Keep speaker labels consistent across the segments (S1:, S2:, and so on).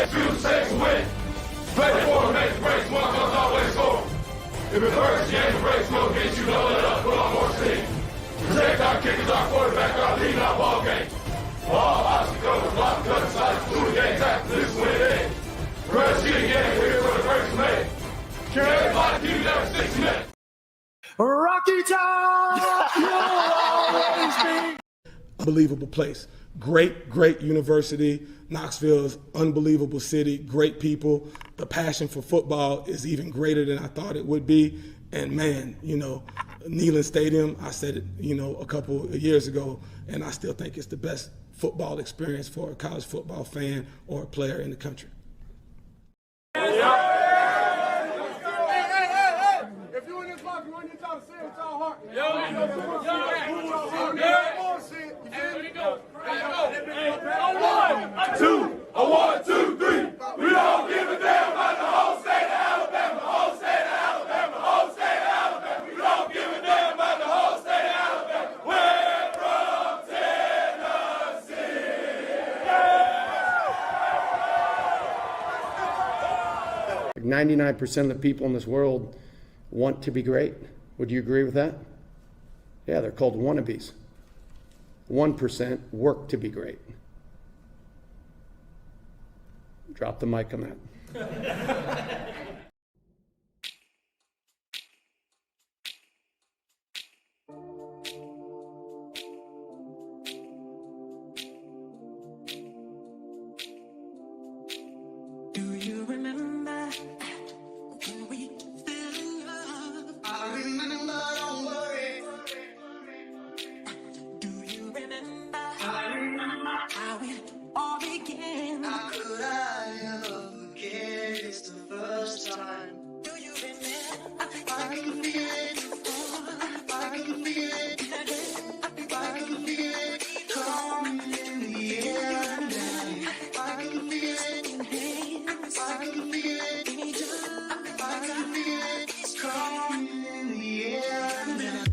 S1: always choose safe to win. Play for make the race, one comes always score. If it hurts, you ain't the race, we'll get you, know it up, put on more steam. Protect our kickers, our quarterback, our lead, our ball game. All obstacles, block, cut, slides, through the games after this win in. Rest you again, here for the first mate. Can everybody keep it every 6 minutes?
S2: Rocky Top, you'll always be.
S3: Unbelievable place. Great university. Knoxville is unbelievable city, great people. The passion for football is even greater than I thought it would be. And man, Neyland Stadium, I said it, a couple of years ago, and I still think it's the best football experience for a college football fan or a player in the country.
S2: Hey, if you in this locker, you want to y'all to say it with y'all heart.
S1: A one, two, three. We don't give a damn about the whole state of Alabama. Whole state of Alabama. Whole state of Alabama. We don't give a damn about the whole state of Alabama. We're from Tennessee.
S4: 99% of the people in this world want to be great. Would you agree with that? Yeah, they're called wannabes. 1% work to be great. Drop the mic on that.
S5: Do you remember when we fell in love? I remember, don't worry. Do you remember? I remember how it all began. How could I ever forget? It's the first time. Do you remember? I can feel it. I can feel it. I can feel it coming in the air now. I can feel it in hands. I can feel it. I can feel it. It's coming in the air now.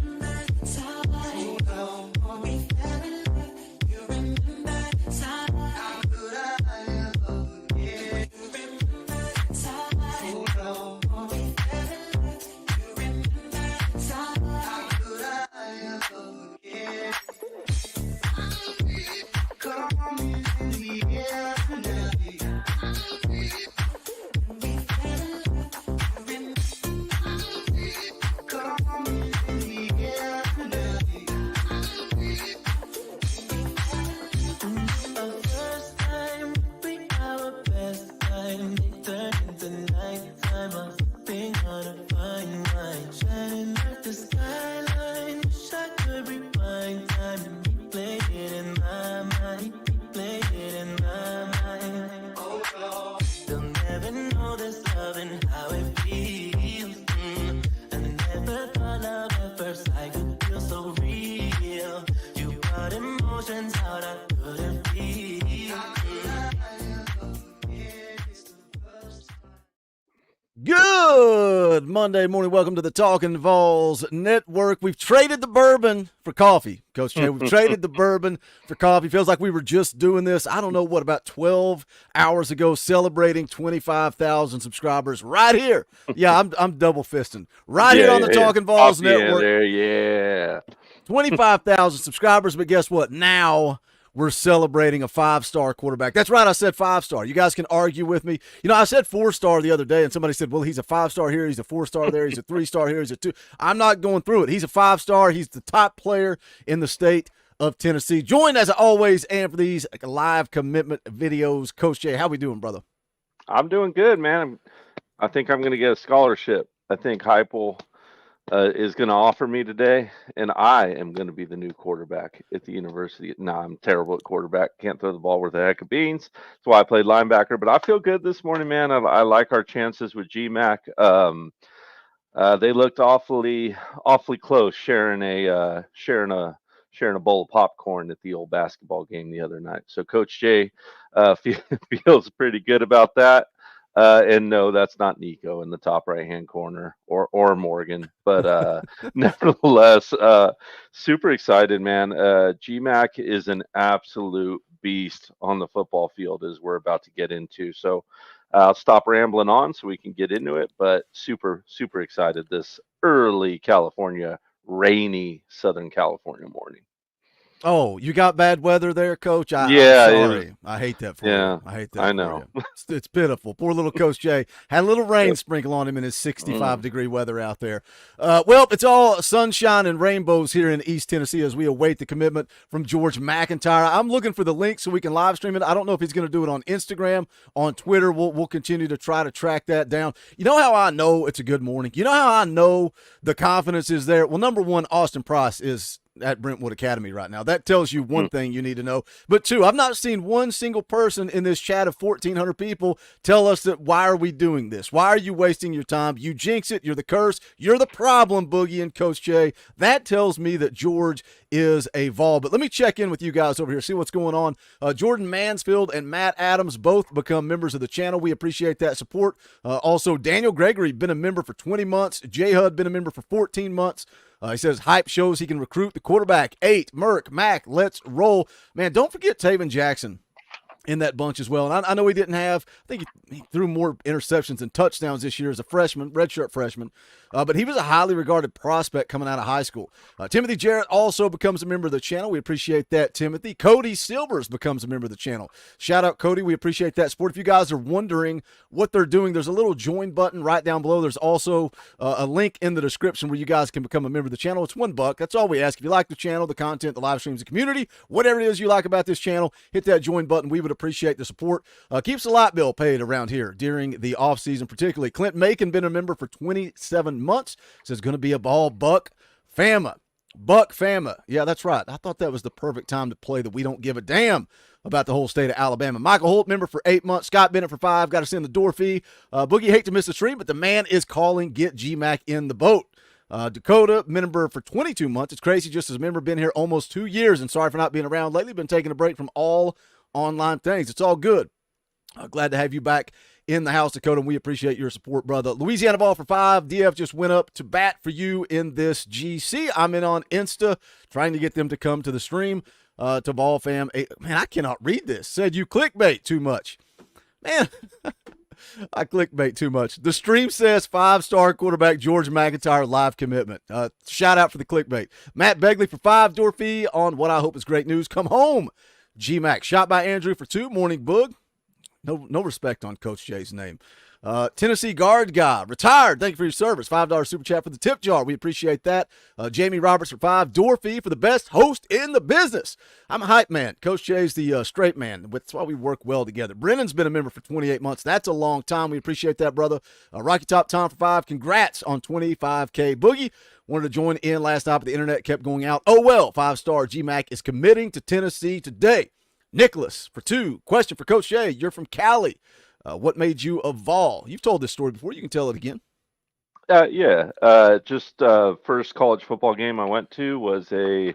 S6: Good Monday morning. Welcome to the Talkin VAWLS Network. We've traded the bourbon for coffee, Coach Jay. We've traded the bourbon for coffee. Feels like we were just doing this, I don't know what, about 12 hours ago, celebrating 25,000 subscribers right here. Yeah, I'm double fisting. Right here on the Talkin VAWLS Network.
S7: Yeah.
S6: 25,000 subscribers, but guess what? Now we're celebrating a 5-star quarterback. That's right, I said 5-star. You guys can argue with me. I said 4-star the other day, and somebody said, well, he's a 5-star here, he's a 4-star there, he's a 3-star here, he's a 2. I'm not going through it. He's a 5-star. He's the top player in the state of Tennessee. Joined, as I always am, for these live commitment videos. Coach Jay, how we doing, brother?
S7: I'm doing good, man. I think I'm going to get a scholarship. I think Heupel is going to offer me today, and I am going to be the new quarterback at the university. No, I'm terrible at quarterback. Can't throw the ball worth a heck of beans. That's why I played linebacker. But I feel good this morning, man. I like our chances with GMAC. They looked awfully close, sharing a bowl of popcorn at the old basketball game the other night. So Coach Jay feels pretty good about that. And no, that's not Nico in the top right-hand corner or Morgan, but nevertheless, super excited, man. GMAC is an absolute beast on the football field as we're about to get into. So I'll stop rambling on so we can get into it, but super, super excited this early California, rainy Southern California morning.
S6: Oh, you got bad weather there, Coach? I'm
S7: Yeah,
S6: sorry. I hate that for
S7: yeah,
S6: you. I hate that
S7: I
S6: for
S7: know.
S6: you. It's pitiful. Poor little Coach Jay had a little rain sprinkle on him in his 65-degree weather out there. Well, it's all sunshine and rainbows here in East Tennessee as we await the commitment from George McIntyre. I'm looking for the link so we can live stream it. I don't know if he's going to do it on Instagram, on Twitter. We'll continue to try to track that down. You know how I know it's a good morning? You know how I know the confidence is there? Well, number one, Austin Price is at Brentwood Academy right now. That tells you one thing you need to know. But two, I've not seen one single person in this chat of 1,400 people tell us that why are we doing this? Why are you wasting your time? You jinx it. You're the curse. You're the problem, Boogie and Coach Jay. That tells me that George is a Vol. But let me check in with you guys over here, see what's going on. Jordan Mansfield and Matt Adams both become members of the channel. We appreciate that support. Also, Daniel Gregory, been a member for 20 months. J Hud, been a member for 14 months. He says, hype shows he can recruit the quarterback. 8, Merck, Mac, let's roll. Man, don't forget Taven Jackson in that bunch as well. And I know he didn't have, I think he threw more interceptions and touchdowns this year as a freshman, redshirt freshman. But he was a highly regarded prospect coming out of high school. Timothy Jarrett also becomes a member of the channel. We appreciate that, Timothy. Cody Silvers becomes a member of the channel. Shout out, Cody. We appreciate that support. If you guys are wondering what they're doing, there's a little join button right down below. There's also a link in the description where you guys can become a member of the channel. It's $1. That's all we ask. If you like the channel, the content, the live streams, the community, whatever it is you like about this channel, hit that join button. We would appreciate the support. Keeps the light bill paid around here during the off season, particularly. Clint Macon, been a member for 27 months. Says going to be a ball. Buck Fama. Yeah, that's right. I thought that was the perfect time to play that we don't give a damn about the whole state of Alabama. Michael Holt, member for 8 months. Scott Bennett for 5. Got to send the door fee. Boogie, hate to miss the stream, but the man is calling. Get GMAC in the boat. Dakota, member for 22 months. It's crazy just as a member. Been here almost 2 years, and sorry for not being around lately. Been taking a break from all online things. It's all good. Glad to have you back in the house, Dakota, and we appreciate your support, brother. Louisiana Vol for 5. DF just went up to bat for you in this GC. I'm in on Insta, trying to get them to come to the stream. To Vol fam. Man, I cannot read this. Said you clickbait too much. Man, I clickbait too much. The stream says 5-star quarterback George McIntyre live commitment. Shout out for the clickbait. Matt Begley for 5. Door fee on what I hope is great news. Come home. GMAC. Shot by Andrew for 2. Morning Boog. No respect on Coach Jay's name. Tennessee guard guy, retired. Thank you for your service. $5 super chat for the tip jar. We appreciate that. Jamie Roberts for 5. Door fee for the best host in the business. I'm a hype man. Coach Jay's the straight man. That's why we work well together. Brennan's been a member for 28 months. That's a long time. We appreciate that, brother. Rocky Top Tom for 5. Congrats on 25K. Boogie wanted to join in last night, but the internet kept going out. Oh, well, 5-star GMAC is committing to Tennessee today. Nicholas for 2. Question for Coach Jay. You're from Cali. What made you a Vol? You've told this story before. You can tell it again.
S7: Just first college football game I went to was a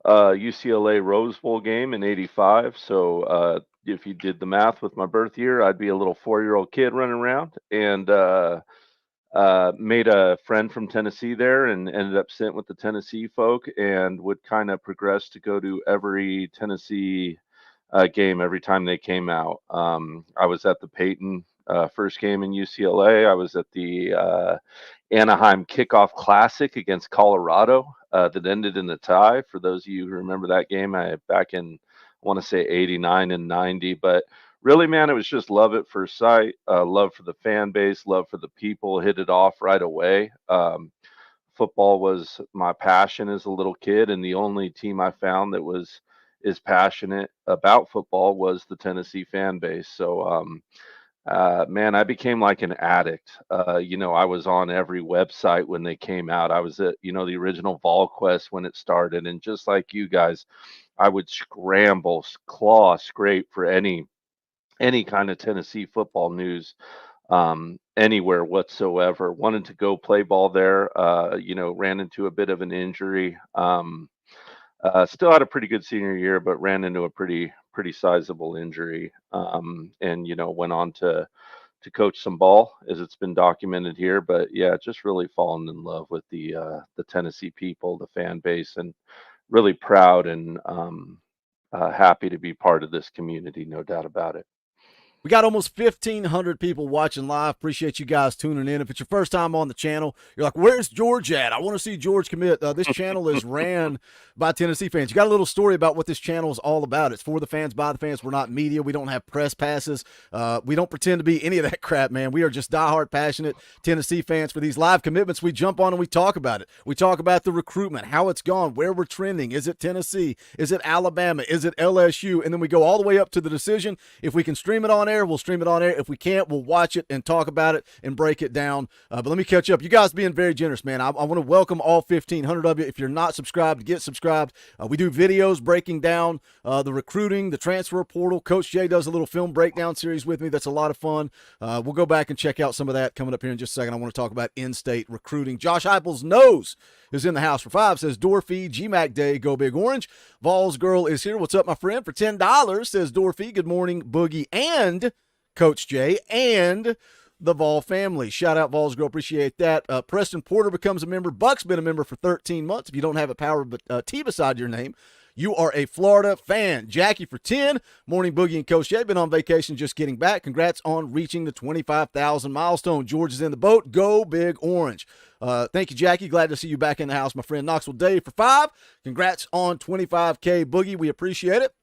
S7: UCLA Rose Bowl game in '85. So if you did the math with my birth year, I'd be a little 4-year-old kid running around, and made a friend from Tennessee there, and ended up sitting with the Tennessee folk, and would kind of progress to go to every Tennessee game every time they came out. I was at the Peyton first game in UCLA. I was at the Anaheim Kickoff Classic against Colorado that ended in a tie. For those of you who remember that game, back in, I want to say 89 and 90. But really, man, it was just love at first sight. Love for the fan base, love for the people. Hit it off right away. Football was my passion as a little kid, and the only team I found that was as passionate about football was the Tennessee fan base. So, man, I became like an addict. I was on every website when they came out. I was at, the original VolQuest when it started. And just like you guys, I would scramble, claw, scrape for any kind of Tennessee football news, anywhere whatsoever. Wanted to go play ball there, ran into a bit of an injury. Still had a pretty good senior year, but ran into a pretty sizable injury. And went on to coach some ball, as it's been documented here. But yeah, just really fallen in love with the Tennessee people, the fan base, and really proud and happy to be part of this community, no doubt about it.
S6: We got almost 1,500 people watching live. Appreciate you guys tuning in. If it's your first time on the channel, you're like, where's George at? I want to see George commit. This channel is ran by Tennessee fans. You got a little story about what this channel is all about. It's for the fans, by the fans. We're not media. We don't have press passes. We don't pretend to be any of that crap, man. We are just diehard, passionate Tennessee fans. For these live commitments, we jump on and we talk about it. We talk about the recruitment, how it's gone, where we're trending. Is it Tennessee? Is it Alabama? Is it LSU? And then we go all the way up to the decision. If we can stream it on air, we'll stream it on air. If we can't, we'll watch it and talk about it and break it down. But let me catch up. You guys being very generous, man. I want to welcome all 1,500 of you. If you're not subscribed, get subscribed. We do videos breaking down the recruiting, the transfer portal. Coach Jay does a little film breakdown series with me. That's a lot of fun. We'll go back and check out some of that coming up here in just a second. I want to talk about in-state recruiting. Josh Heupel's nose is in the house for 5. Says Dorfy, GMAC Day, go Big Orange. Vols girl is here. What's up, my friend? For $10, says Dorfy. Good morning, Boogie and Coach Jay and the Vol family. Shout out Vols girl. Appreciate that. Preston Porter becomes a member. Buck's been a member for 13 months. If you don't have a power T beside your name, you are a Florida fan. Jackie for 10. Morning Boogie and Coach Jay. Been on vacation, just getting back. Congrats on reaching the 25,000 milestone. George is in the boat. Go Big Orange. Thank you, Jackie. Glad to see you back in the house. My friend Knoxville Dave for 5. Congrats on 25K, Boogie. We appreciate it.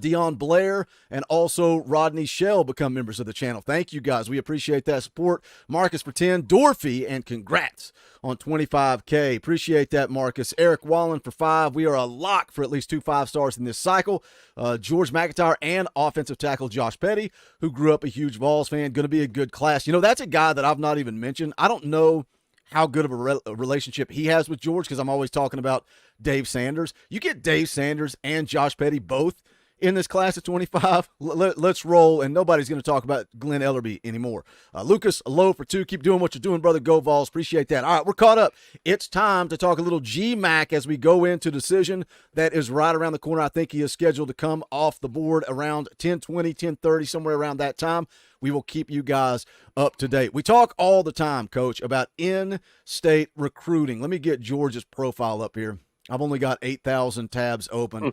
S6: Dion Blair and also Rodney Shell become members of the channel. Thank you, guys. We appreciate that support. Marcus for 10. Dorfy, and congrats on 25K. Appreciate that, Marcus. Eric Wallen for 5. We are a lock for at least 2 5-stars in this cycle. George McIntyre and offensive tackle Josh Petty, who grew up a huge Vols fan. Going to be a good class. You know, that's a guy that I've not even mentioned. I don't know how good of a relationship he has with George because I'm always talking about Dave Sanders. You get Dave Sanders and Josh Petty both in this class of 25, let's roll, and nobody's going to talk about Glenn Ellerby anymore. Lucas Lowe for 2. Keep doing what you're doing, brother. Go Vols. Appreciate that. All right, we're caught up. It's time to talk a little GMAC as we go into decision that is right around the corner. I think he is scheduled to come off the board around 10:20, 10:30, somewhere around that time. We will keep you guys up to date. We talk all the time, Coach, about in-state recruiting. Let me get George's profile up here. I've only got 8,000 tabs open.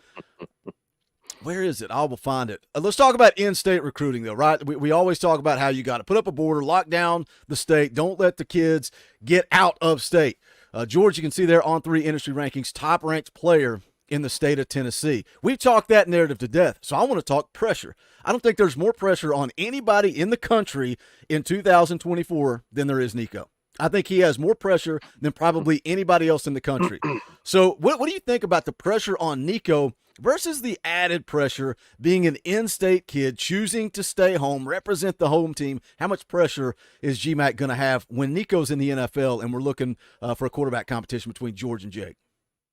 S6: Where is it? I will find it. Let's talk about in-state recruiting, though, right? We always talk about how you got to put up a border, lock down the state, don't let the kids get out of state. George, you can see there on 3 industry rankings, top-ranked player in the state of Tennessee. We've talked that narrative to death, so I want to talk pressure. I don't think there's more pressure on anybody in the country in 2024 than there is Nico. I think he has more pressure than probably anybody else in the country. So what do you think about the pressure on Nico versus the added pressure being an in-state kid choosing to stay home, represent the home team? How much pressure is GMAC going to have when Nico's in the NFL and we're looking for a quarterback competition between George and Jake?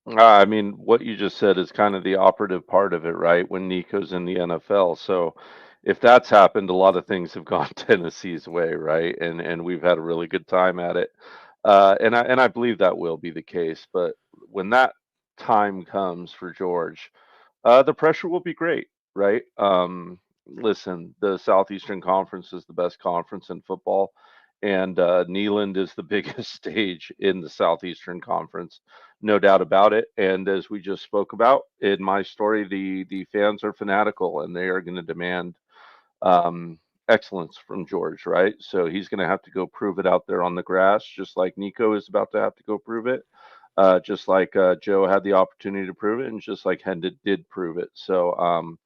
S7: I mean, what you just said is kind of the operative part of it, right? When Nico's in the NFL. So if that's happened, a lot of things have gone Tennessee's way, right? And we've had a really good time at it. And I believe that will be the case. But when that time comes for George, the pressure will be great, right? Listen, the Southeastern Conference is the best conference in football, and Neyland is the biggest stage in the Southeastern Conference, no doubt about it. And as we just spoke about in my story, the fans are fanatical, and they are going to demand excellence from George, right? So he's going to have to go prove it out there on the grass, just like Nico is about to have to go prove it. Just like Joe had the opportunity to prove it, and just like Hendon did prove it. So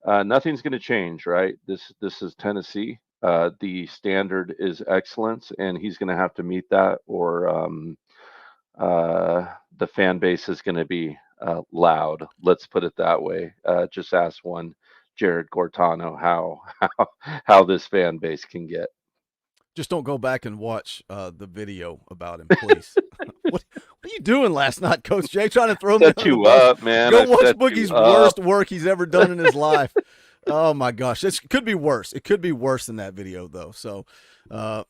S7: nothing's going to change, right? This is Tennessee. The standard is excellence, and he's going to have to meet that, or the fan base is going to be loud. Let's put it that way. Just ask one Jared Gortano how this fan base can get.
S6: Just don't go back and watch the video about him, please. What are you doing last night, Coach Jay? Trying to throw me
S7: Set you up, man.
S6: Go watch Boogie's worst work he's ever done in his life. Oh my gosh, this could be worse. It could be worse than that video, though. So,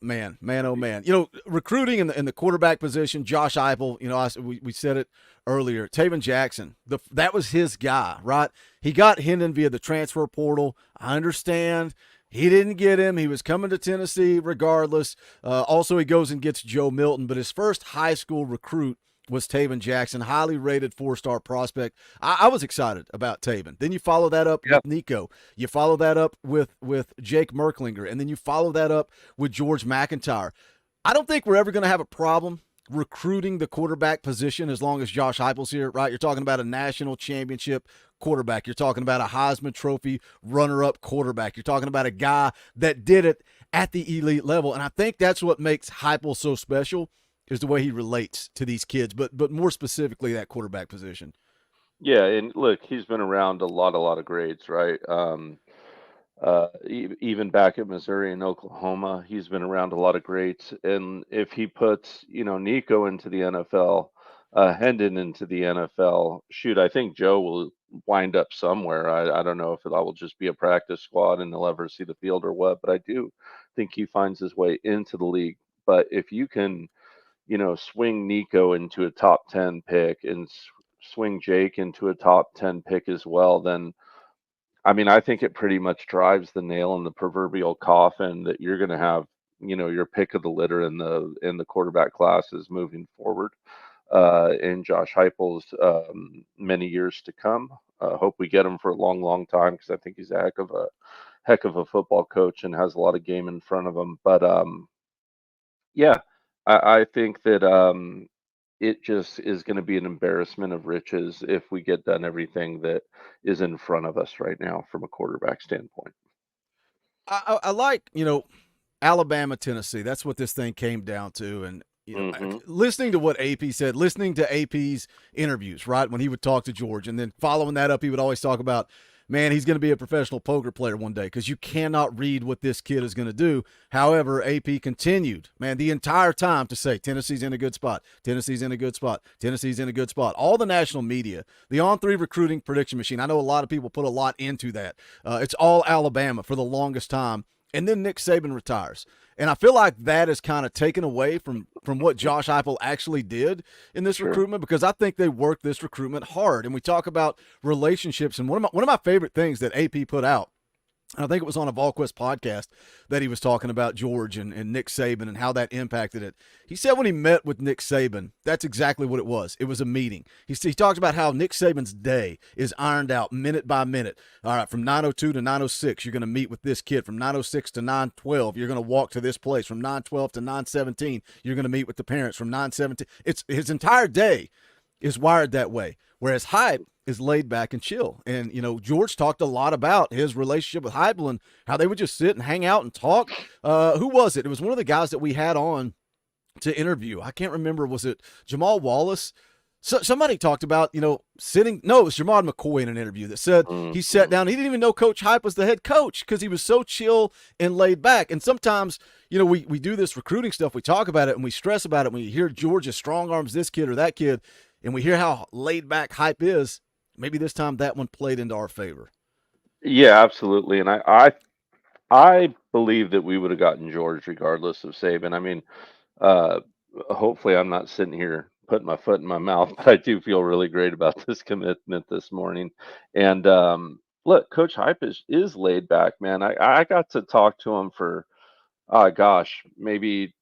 S6: man, oh man. You know, recruiting in the quarterback position, Josh Heupel. You know, we said it earlier. Taven Jackson, that was his guy, right? He got Hendon via the transfer portal. I understand. He didn't get him. He was coming to Tennessee regardless. Also, he goes and gets Joe Milton, but his first high school recruit was Taven Jackson, highly rated 4-star prospect. I was excited about Taven. Then you follow that up with Nico. You follow that up with Jake Merklinger, and then you follow that up with George McIntyre. I don't think we're ever going to have a problem recruiting the quarterback position as long as Josh Heupel's here, right? You're talking about a national championship quarterback. You're talking about a Heisman Trophy runner-up quarterback. You're talking about a guy that did it at the elite level, and I think that's what makes Heupel so special is the way he relates to these kids, but more specifically that quarterback position.
S7: Yeah, and look, he's been around a lot of grades, right? Even back at Missouri and Oklahoma, he's been around a lot of greats. And if he puts, Nico into the NFL, Hendon into the NFL, shoot, I think Joe will wind up somewhere. I don't know if that will just be a practice squad and he'll ever see the field or what, but I do think he finds his way into the league. But if you can, swing Nico into a top 10 pick and swing Jake into a top 10 pick as well, then I mean, I think it pretty much drives the nail in the proverbial coffin that you're going to have, your pick of the litter in the quarterback classes moving forward in Josh Heupel's many years to come. Hope we get him for a long time because I think he's a heck of a football coach and has a lot of game in front of him. But yeah, I think that it just is going to be an embarrassment of riches if we get done everything that is in front of us right now from a quarterback standpoint.
S6: I like, Alabama, Tennessee. That's what this thing came down to. And, listening to what AP said, listening to AP's interviews, right, when he would talk to George, and then following that up, he would always talk about, man, he's going to be a professional poker player one day because you cannot read what this kid is going to do. However, AP continued, man, the entire time to say Tennessee's in a good spot. Tennessee's in a good spot. Tennessee's in a good spot. All the national media, the On3 recruiting prediction machine, I know a lot of people put a lot into that. It's all Alabama for the longest time. And then Nick Saban retires. And I feel like that is kind of taken away from what Josh Heupel actually did in this recruitment, because I think they worked this recruitment hard. And we talk about relationships. And one of my favorite things that AP put out, and I think it was on a VolQuest podcast that he was talking about George and Nick Saban and how that impacted it. He said when he met with Nick Saban, that's exactly what it was. It was a meeting. He talked about how Nick Saban's day is ironed out minute by minute. All right, from 9:02 to 9:06, you're going to meet with this kid. From 9:06 to 9:12, you're going to walk to this place. From 9:12 to 9:17, you're going to meet with the parents. From 9:17, it's his entire day is wired that way. Whereas Hype is laid back and chill. And, George talked a lot about his relationship with Heupel and how they would just sit and hang out and talk. Who was it? It was one of the guys that we had on to interview. I can't remember. Was it Jamal Wallace? So somebody talked about, sitting. No, it was Jamad McCoy in an interview that said he sat down. He didn't even know Coach Hype was the head coach because he was so chill and laid back. And sometimes, we do this recruiting stuff. We talk about it and we stress about it. When you hear Georgia strong arms this kid or that kid, and we hear how laid back Hype is, maybe this time that one played into our favor.
S7: Yeah, absolutely. And I believe that we would have gotten George regardless of Saban. I mean, hopefully I'm not sitting here putting my foot in my mouth, but I do feel really great about this commitment this morning. And look, Coach Hype is laid back, man. I got to talk to him for, maybe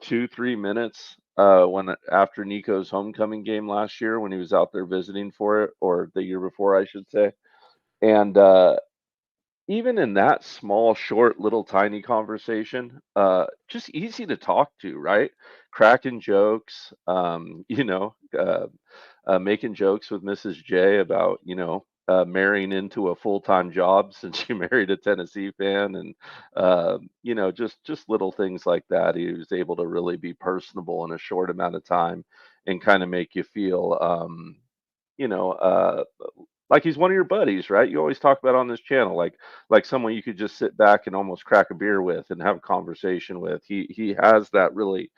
S7: 2-3 minutes when after Nico's homecoming game last year when he was out there visiting for it, or the year before, I should say. And even in that small, short, little tiny conversation, just easy to talk to, right? Cracking jokes, making jokes with Mrs. J about, marrying into a full-time job since she married a Tennessee fan, and just little things like that. He was able to really be personable in a short amount of time and kind of make you feel, like he's one of your buddies, right? You always talk about on this channel, like someone you could just sit back and almost crack a beer with and have a conversation with. He has that really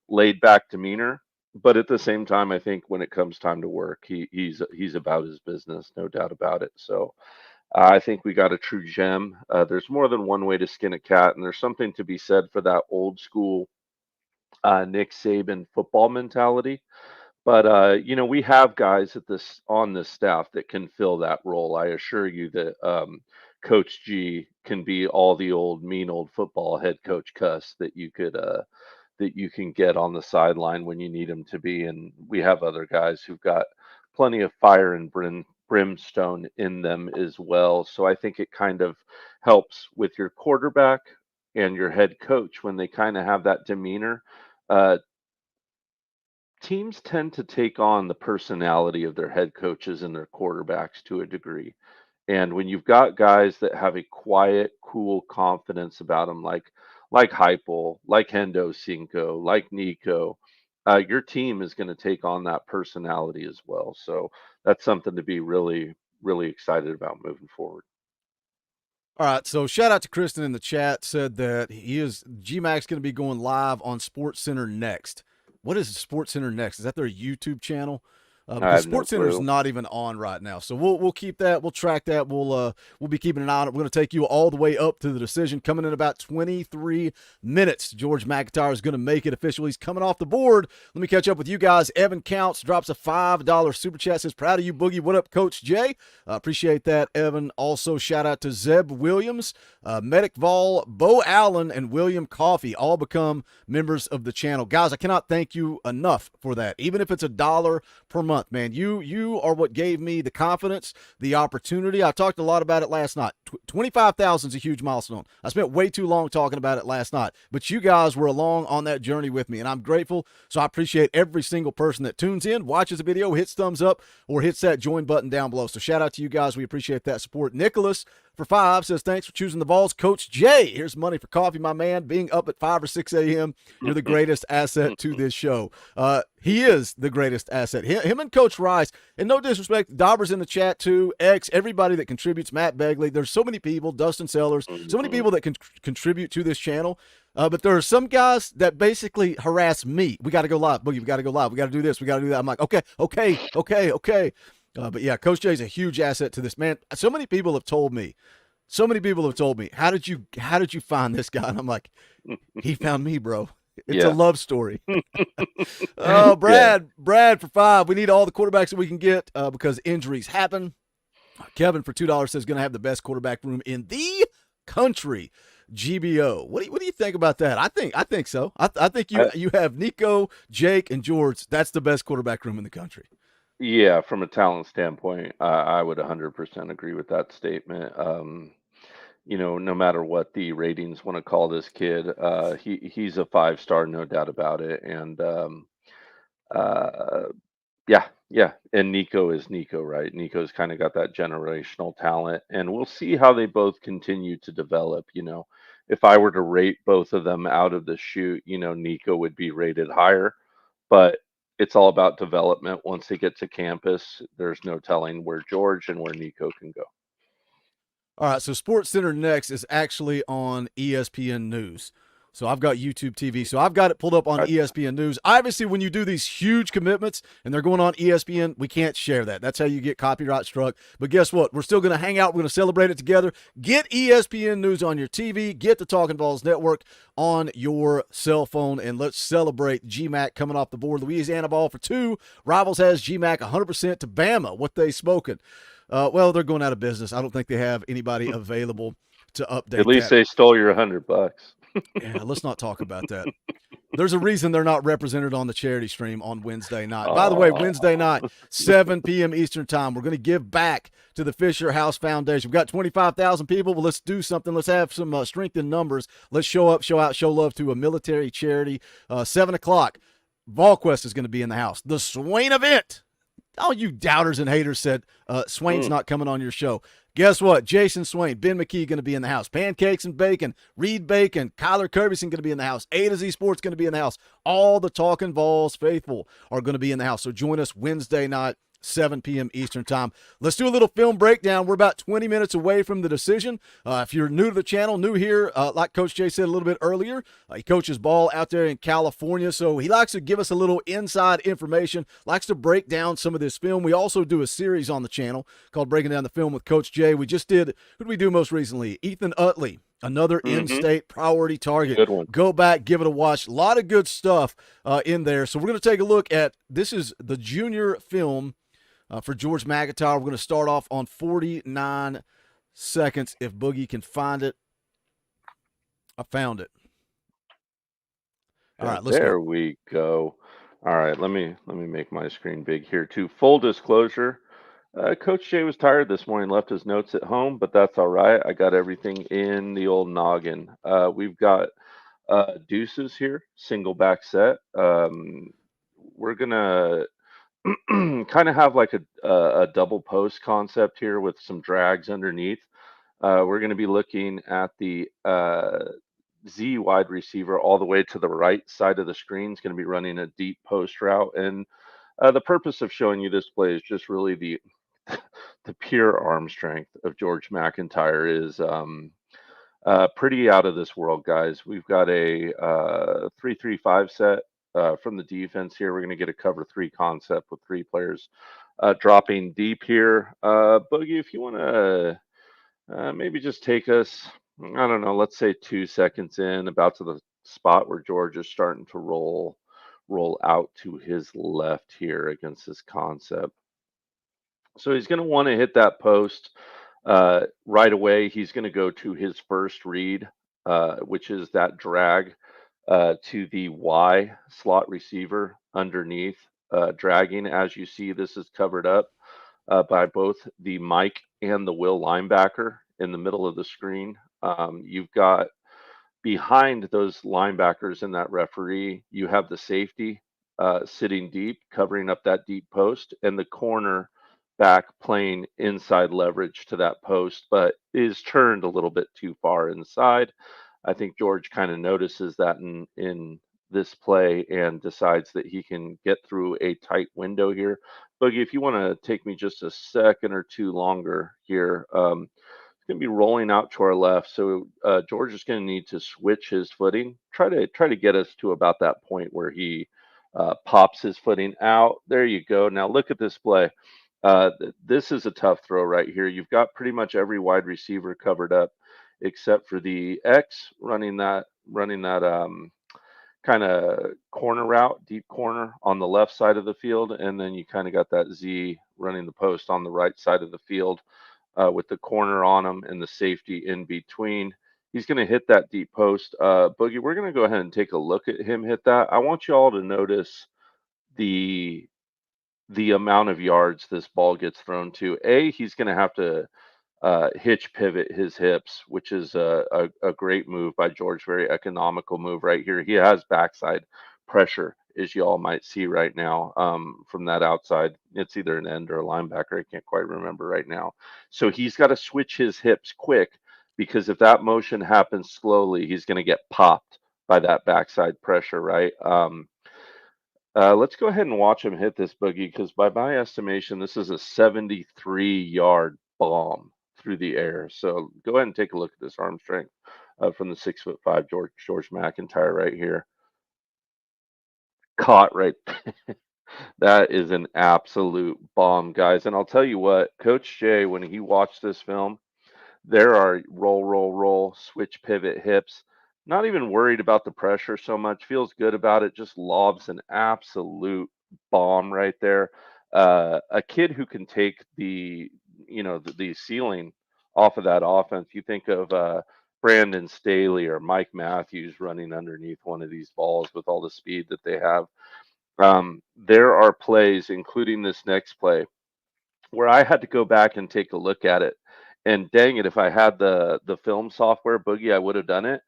S7: laid back demeanor, but at the same time, I think when it comes time to work, he's about his business, no doubt about it. So I think we got a true gem. There's more than one way to skin a cat, and there's something to be said for that old school Nick Saban football mentality. But we have guys on this staff that can fill that role. I assure you that Coach G can be all the old mean old football head coach cuss that you could that you can get on the sideline when you need them to be. And we have other guys who've got plenty of fire and brimstone in them as well. So I think it kind of helps with your quarterback and your head coach when they kind of have that demeanor. Uh, Teams tend to take on the personality of their head coaches and their quarterbacks to a degree. And when you've got guys that have a quiet, cool confidence about them, like Heupel, like Hendo Cinco, like Nico, your team is going to take on that personality as well. So that's something to be really, really excited about moving forward.
S6: All right, so shout out to Kristen in the chat, said that GMAC's going to be going live on Sports Center next. What is Sports Center next? Is that their YouTube channel? Because Sports Center is not even on right now, so we'll keep that. We'll track that. We'll be keeping an eye on it. We're going to take you all the way up to the decision. Coming in about 23 minutes, George McIntyre is going to make it official. He's coming off the board. Let me catch up with you guys. Evan Counts drops a $5 super chat. Says proud of you, Boogie. What up, Coach Jay? Appreciate that, Evan. Also shout out to Zeb Williams, Medic Vol, Bo Allen, and William Coffey. All become members of the channel, guys. I cannot thank you enough for that. Even if it's $1 per month. Man, you are what gave me the confidence, the opportunity. I talked a lot about it last night. 25,000 is a huge milestone. I spent way too long talking about it last night, but you guys were along on that journey with me, and I'm grateful. So I appreciate every single person that tunes in, watches the video, hits thumbs up, or hits that join button down below. So shout out to you guys. We appreciate that support. Nicholas for 5 says, thanks for choosing the Vols. Coach Jay, here's money for coffee, my man. Being up at 5 or 6 a.m., you're the greatest asset to this show. He is the greatest asset. Him and Coach Rice, and no disrespect, Dauber's in the chat too, X, everybody that contributes, Matt Begley. There's so many people, Dustin Sellers, so many people that can contribute to this channel. But there are some guys that basically harass me. We got to go live. Boogie, we got to go live. We got to do this. We got to do that. I'm like, okay. But yeah, Coach Jay is a huge asset to this, man. So many people have told me, how did you find this guy? And I'm like, he found me, bro. It's a love story. Oh, Brad for 5. We need all the quarterbacks that we can get because injuries happen. Kevin for $2 says going to have the best quarterback room in the country. GBO. What do you think about that? I think so. I think you have Nico, Jake, and George. That's the best quarterback room in the country.
S7: Yeah, from a talent standpoint, I would 100% agree with that statement. No matter what the ratings want to call this kid, he's a 5-star, no doubt about it. And yeah. And Nico is Nico, right? Nico's kind of got that generational talent, and we'll see how they both continue to develop. If I were to rate both of them out of the chute, Nico would be rated higher, but it's all about development. Once they get to campus, there's no telling where George and where Nico can go.
S6: All right, so Sports Center Next is actually on ESPN News. So I've got YouTube TV. So I've got it pulled up on ESPN News. Obviously, when you do these huge commitments and they're going on ESPN, we can't share that. That's how you get copyright struck. But guess what? We're still going to hang out. We're going to celebrate it together. Get ESPN News on your TV. Get the Talkin VAWLS Network on your cell phone, and let's celebrate GMAC coming off the board. Louisiana ball for 2. Rivals has GMAC 100% to Bama. What they spoken. Well, they're going out of business. I don't think they have anybody available to update.
S7: At least they stole your $100.
S6: Yeah, let's not talk about that. There's a reason they're not represented on the charity stream on Wednesday night. By the way, Wednesday night, 7 p.m. Eastern time, we're going to give back to the Fisher House Foundation. We've got 25,000 people. Well, let's do something. Let's have some strength in numbers. Let's show up, show out, show love to a military charity. 7 o'clock, VolQuest is going to be in the house. The Swain event. All you doubters and haters said Swain's not coming on your show. Guess what? Jason Swain, Ben McKee going to be in the house. Pancakes and Bacon, Reed Bacon, Kyler Kirbyson going to be in the house. A to Z Sports going to be in the house. All the Talkin VAWLS faithful are going to be in the house. So join us Wednesday night, 7 p.m. Eastern time. Let's do a little film breakdown. We're about 20 minutes away from the decision. If you're new to the channel, new here, like Coach Jay said a little bit earlier, he coaches ball out there in California, so he likes to give us a little inside information, likes to break down some of this film. We also do a series on the channel called Breaking Down the Film with Coach Jay. We just did, who did we do most recently? Ethan Utley. Another in-state priority target.
S7: Good one.
S6: Go back, give it a watch. A lot of good stuff in there. So we're going to take a look at, this is the junior film for George McIntyre. We're going to start off on 49 seconds if Boogie can find it. I found it. All right, let's
S7: There
S6: go.
S7: we go. All right, let me make my screen big here too. Full disclosure, Coach Jay was tired this morning, left his notes at home, but that's all right. I got everything in the old noggin. We've got deuces here, single back set. We're gonna kind of have like a double post concept here with some drags underneath. We're going to be looking at the Z wide receiver all the way to the right side of the screen. Is going to be running a deep post route, and the purpose of showing you this play is just really the pure arm strength of George McIntyre is pretty out of this world, guys. We've got a 3-3-5 set from the defense here. We're going to get a cover three concept with three players dropping deep here. Boogie, if you want to maybe just take us, I don't know, let's say 2 seconds in, about to the spot where George is starting to roll out to his left here against this concept. So he's going to want to hit that post right away. He's going to go to his first read, which is that drag to the Y slot receiver underneath, dragging. As you see, this is covered up by both the Mike and the Will linebacker in the middle of the screen. You've got behind those linebackers and that referee, you have the safety sitting deep, covering up that deep post, and the corner back playing inside leverage to that post, but is turned a little bit too far inside. I think George kind of notices that in this play and decides that he can get through a tight window here. Boogie, if you want to take me just a second or two longer here, it's going to be rolling out to our left. So George is going to need to switch his footing, try to get us to about that point where he pops his footing out. There you go. Now look at this play. This is a tough throw right here. You've got pretty much every wide receiver covered up except for the X running that kind of corner route, deep corner on the left side of the field, and then you kind of got that Z running the post on the right side of the field with the corner on him and the safety in between. He's going to hit that deep post. Boogie, we're going to go ahead and take a look at him hit that. I want you all to notice the amount of yards this ball gets thrown to. He's going to have to hitch pivot his hips, which is a great move by George. Very economical move right here. He has backside pressure, as you all might see right now from that outside. It's either an end or a linebacker. I can't quite remember right now. So he's got to switch his hips quick, because if that motion happens slowly, he's going to get popped by that backside pressure, right? Let's go ahead and watch him hit this, Boogie, because by my estimation, this is a 73-yard bomb through the air. So go ahead and take a look at this arm strength from the 6'5" George McIntyre right here. Caught right. That is an absolute bomb, guys. And I'll tell you what, Coach Jay, when he watched this film, there are roll, switch pivot hips. Not even worried about the pressure so much. Feels good about it. Just lobs an absolute bomb right there. A kid who can take the ceiling off of that offense. You think of Brandon Staley or Mike Matthews running underneath one of these balls with all the speed that they have. There are plays, including this next play, where I had to go back and take a look at it. And dang it, if I had the film software, Boogie, I would have done it.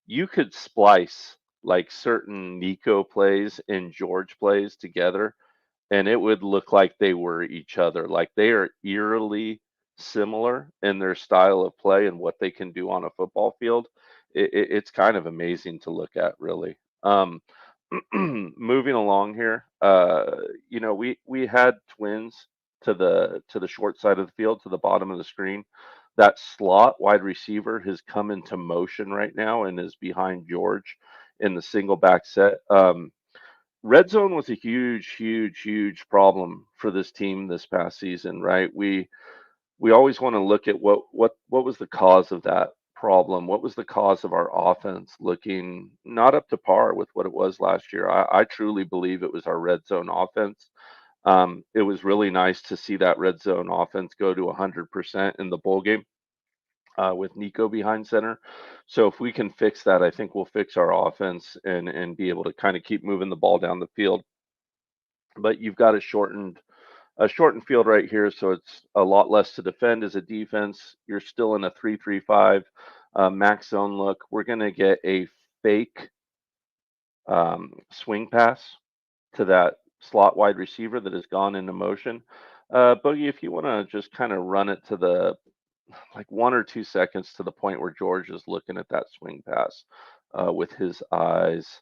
S7: You could splice like certain Nico plays and George plays together, and it would look like they were each other. Like they are eerily similar in their style of play and what they can do on a football field. It's kind of amazing to look at, really. Moving along here, we had twins to the short side of the field, to the bottom of the screen. That slot wide receiver has come into motion right now and is behind George in the single back set. Red zone was a huge problem for this team this past season, right? We always want to look at what was the cause of that problem. What was the cause of our offense looking not up to par with what it was last year? I truly believe it was our red zone offense. It was really nice to see that red zone offense go to 100% in the bowl game. with Nico behind center. So if we can fix that, I think we'll fix our offense and be able to kind of keep moving the ball down the field. But you've got a shortened field right here, so it's a lot less to defend as a defense. You're still in a 3-3-5 max zone look. We're going to get a fake swing pass to that slot wide receiver that has gone into motion. Boogie, if you want to just kind of run it to the like 1 or 2 seconds to the point where George is looking at that swing pass with his eyes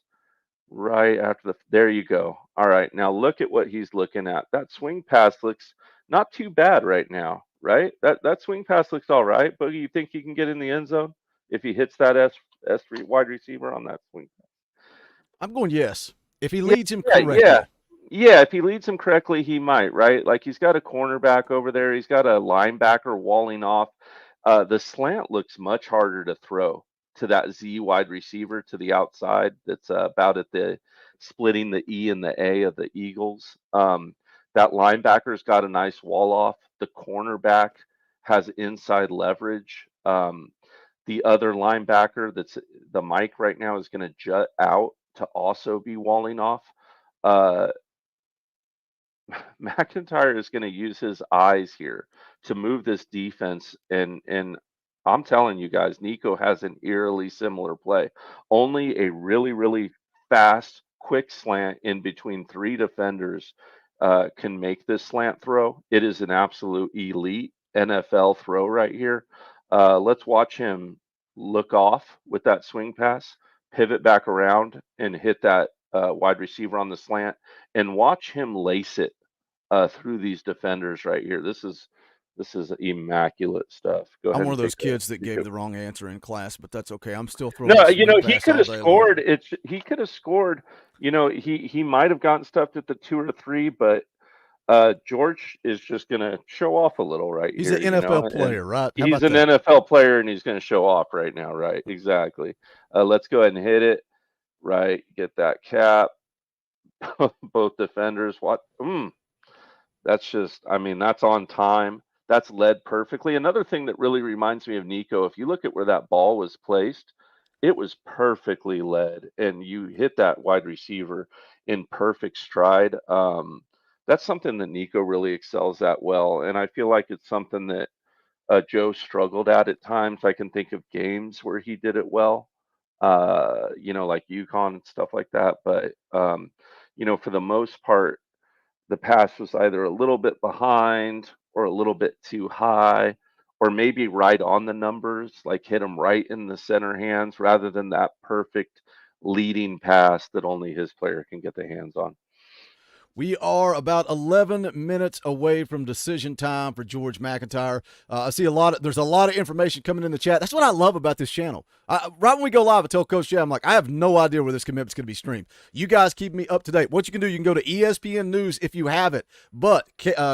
S7: right after there you go. All right, now look at what he's looking at. That swing pass looks not too bad right now, right? That swing pass looks all right. Boogie, you think he can get in the end zone if he hits that S wide receiver on that swing pass?
S6: I'm going yes. If he leads him
S7: Yeah,
S6: correctly.
S7: yeah, if he leads him correctly, he might, right? Like he's got a cornerback over there. He's got a linebacker walling off. The slant looks much harder to throw to that Z wide receiver to the outside. That's about at the splitting the E and the A of the Eagles. That linebacker's got a nice wall off. The cornerback has inside leverage. The other linebacker that's the mic right now is going to jut out to also be walling off. McIntyre is going to use his eyes here to move this defense, and I'm telling you guys, Nico has an eerily similar play. Only a really, really fast, quick slant in between 3 defenders can make this slant throw. It is an absolute elite NFL throw right here. Let's watch him look off with that swing pass, pivot back around, and hit that wide receiver on the slant, and watch him lace it through these defenders right here. This is immaculate stuff. Go ahead.
S6: I'm one of
S7: and
S6: those
S7: take
S6: kids that gave the wrong answer in class, but that's okay. I'm still throwing.
S7: No,
S6: the
S7: you know,
S6: swing
S7: he
S6: pass
S7: could
S6: all
S7: have
S6: day long.
S7: scored. He could have scored. You know, he might have gotten stuffed at the 2 or 3, but George is just going to show off a little right
S6: He's
S7: here.
S6: an
S7: you know,
S6: NFL
S7: and
S6: player, right? How
S7: He's
S6: about
S7: an
S6: that?
S7: NFL player, and he's going to show off right now, right? Exactly. Let's go ahead and hit it. Right, get that cap. Both defenders. What? That's just. I mean, that's on time. That's led perfectly. Another thing that really reminds me of Nico, if you look at where that ball was placed, it was perfectly led, and you hit that wide receiver in perfect stride. That's something that Nico really excels at well, and I feel like it's something that Joe struggled at times. I can think of games where he did it well, you know, like UConn and stuff like that. But you know, for the most part, the pass was either a little bit behind or a little bit too high, or maybe right on the numbers, like hit him right in the center hands rather than that perfect leading pass that only his player can get the hands on.
S6: We are about 11 minutes away from decision time for George McIntyre. I see there's a lot of information coming in the chat. That's what I love about this channel. Right when we go live, I tell Coach Jay, I'm like, I have no idea where this commitment's going to be streamed. You guys keep me up to date. What you can do, you can go to ESPN News if you have it. But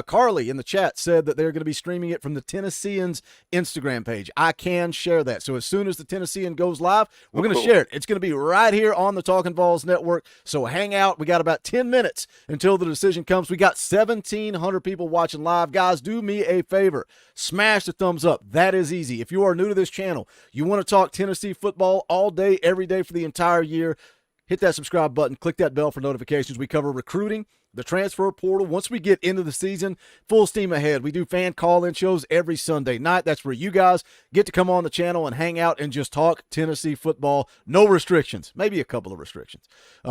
S6: Carly in the chat said that they're going to be streaming it from the Tennesseans Instagram page. I can share that. So as soon as the Tennessean goes live, we're going to share it. It's going to be right here on the Talkin VAWLS network. So hang out. We got about 10 minutes until the decision comes. We got 1,700 people watching live. Guys, do me a favor. Smash the thumbs up. That is easy. If you are new to this channel, you want to talk Tennessee football all day, every day for the entire year, hit that subscribe button. Click that bell for notifications. We cover recruiting, the transfer portal. Once we get into the season, full steam ahead. We do fan call-in shows every Sunday night. That's where you guys get to come on the channel and hang out and just talk Tennessee football. No restrictions. Maybe a couple of restrictions.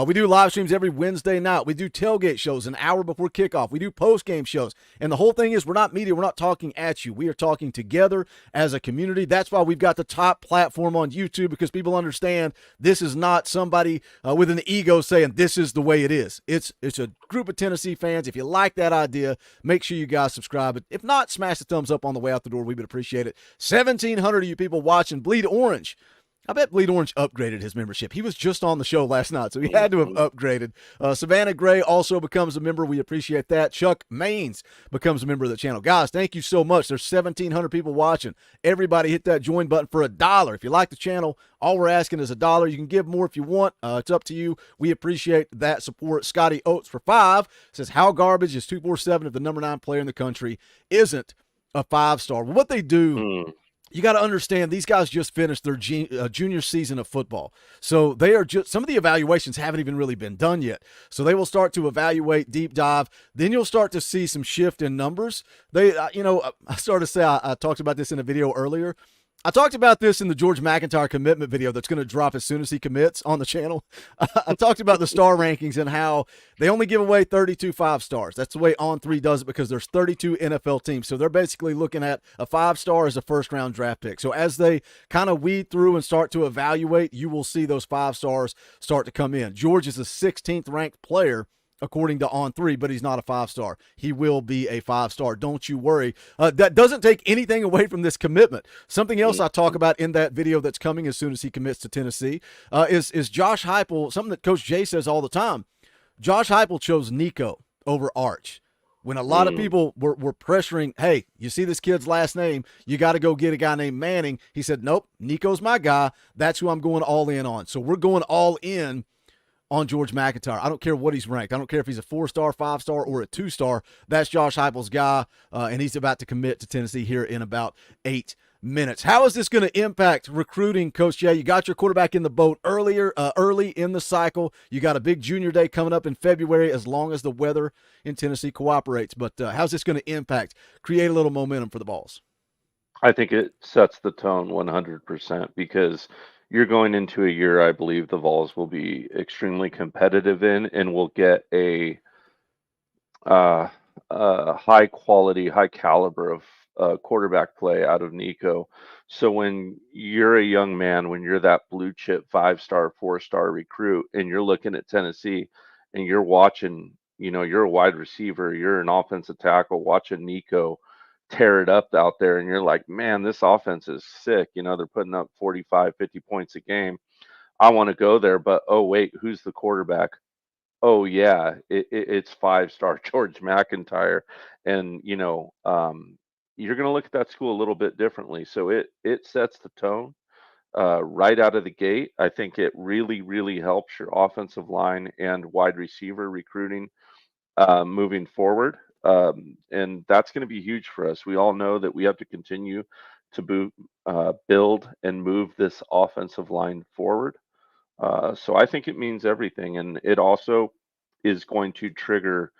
S6: We do live streams every Wednesday night. We do tailgate shows an hour before kickoff. We do post-game shows. And the whole thing is we're not media. We're not talking at you. We are talking together as a community. That's why we've got the top platform on YouTube, because people understand this is not somebody with an ego saying this is the way it is. It's a group of Tennessee fans. If you like that idea, make sure you guys subscribe. If not, smash the thumbs up on the way out the door. We would appreciate it. 1,700 of you people watching. Bleed Orange. I bet Bleed Orange upgraded his membership. He was just on the show last night, so he had to have upgraded. Savannah Gray also becomes a member. We appreciate that. Chuck Maines becomes a member of the channel. Guys, thank you so much. There's 1,700 people watching. Everybody hit that join button for $1. If you like the channel, all we're asking is $1. You can give more if you want. It's up to you. We appreciate that support. Scotty Oates for $5 says, how garbage is 247 if the number 9 player in the country isn't a 5-star? Well, what they do you got to understand these guys just finished their junior season of football. So they are just, some of the evaluations haven't even really been done yet. So they will start to evaluate, deep dive. Then you'll start to see some shift in numbers. They, I started to say, I talked about this in a video earlier. I talked about this in the George McIntyre commitment video that's going to drop as soon as he commits on the channel. I talked about the star rankings and how they only give away 32 5-stars. That's the way On3 does it because there's 32 NFL teams. So they're basically looking at a 5-star as a first-round draft pick. So as they kind of weed through and start to evaluate, you will see those 5-stars start to come in. George is a 16th ranked player according to On3, but he's not a 5-star. He will be a 5-star. Don't you worry. That doesn't take anything away from this commitment. Something else I talk about in that video that's coming as soon as he commits to Tennessee is Josh Heupel, something that Coach Jay says all the time. Josh Heupel chose Nico over Arch. When a lot of people were pressuring, hey, you see this kid's last name, you got to go get a guy named Manning. He said, nope, Nico's my guy. That's who I'm going all in on. So we're going all in on George McIntyre. I don't care what he's ranked. I don't care if he's a 4-star, 5-star, or a 2-star. That's Josh Heupel's guy, and he's about to commit to Tennessee here in about 8 minutes. How is this going to impact recruiting, Coach Jay? You got your quarterback in the boat early in the cycle. You got a big junior day coming up in February as long as the weather in Tennessee cooperates. But how's this going to impact, create a little momentum for the Vols?
S7: I think it sets the tone 100% because you're going into a year I believe the Vols will be extremely competitive in and will get a high quality, high caliber of quarterback play out of Nico. So when you're a young man, when you're that blue chip 5-star, 4-star recruit, and you're looking at Tennessee and you're watching, you're a wide receiver, you're an offensive tackle, watching Nico tear it up out there, and you're like, man, this offense is sick. They're putting up 45, 50 points a game. I want to go there, but oh wait, who's the quarterback? Oh yeah, it's 5-star George McIntyre, and you're going to look at that school a little bit differently. So it sets the tone right out of the gate. I think it really, really helps your offensive line and wide receiver recruiting moving forward. And that's going to be huge for us. We all know that we have to continue to build and move this offensive line forward. So I think it means everything. And it also is going to trigger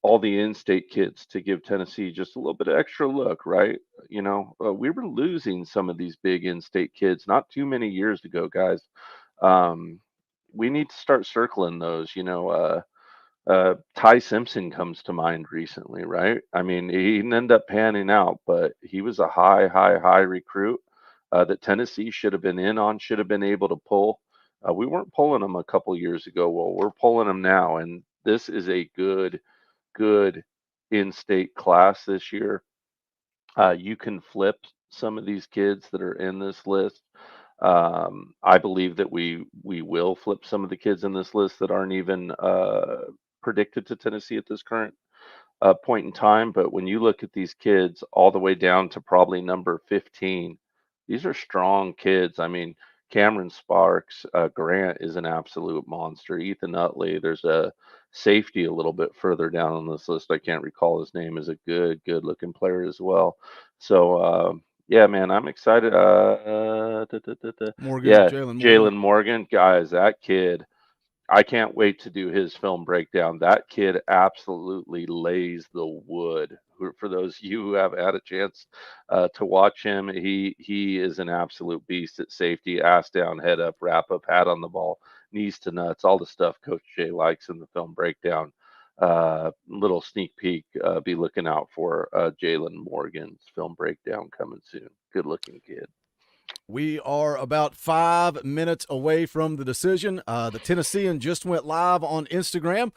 S7: all the in-state kids to give Tennessee just a little bit of extra look, right? We were losing some of these big in-state kids not too many years ago, guys. We need to start circling those, Ty Simpson comes to mind recently, right? I mean, he didn't end up panning out, but he was a high recruit that Tennessee should have been in on, should have been able to pull. We weren't pulling them a couple years ago. Well, we're pulling them now, and this is a good in-state class this year. You can flip some of these kids that are in this list. I believe that we will flip some of the kids in this list that aren't even predicted to Tennessee at this current point in time. But when you look at these kids all the way down to probably number 15, these are strong kids. I mean, Cameron Sparks, Grant is an absolute monster. Ethan Utley, there's a safety a little bit further down on this list. I can't recall his name, is a good looking player as well. So yeah, man, I'm excited. Jalen Morgan, guys, that kid, I can't wait to do his film breakdown. That kid absolutely lays the wood. For those of you who have had a chance to watch him, he is an absolute beast at safety. Ass down, head up, wrap up, hat on the ball, knees to nuts, all the stuff Coach Jay likes in the film breakdown. Little sneak peek, be looking out for Jalen Morgan's film breakdown coming soon. Good looking kid.
S6: We are about 5 minutes away from the decision. The Tennessean just went live on Instagram,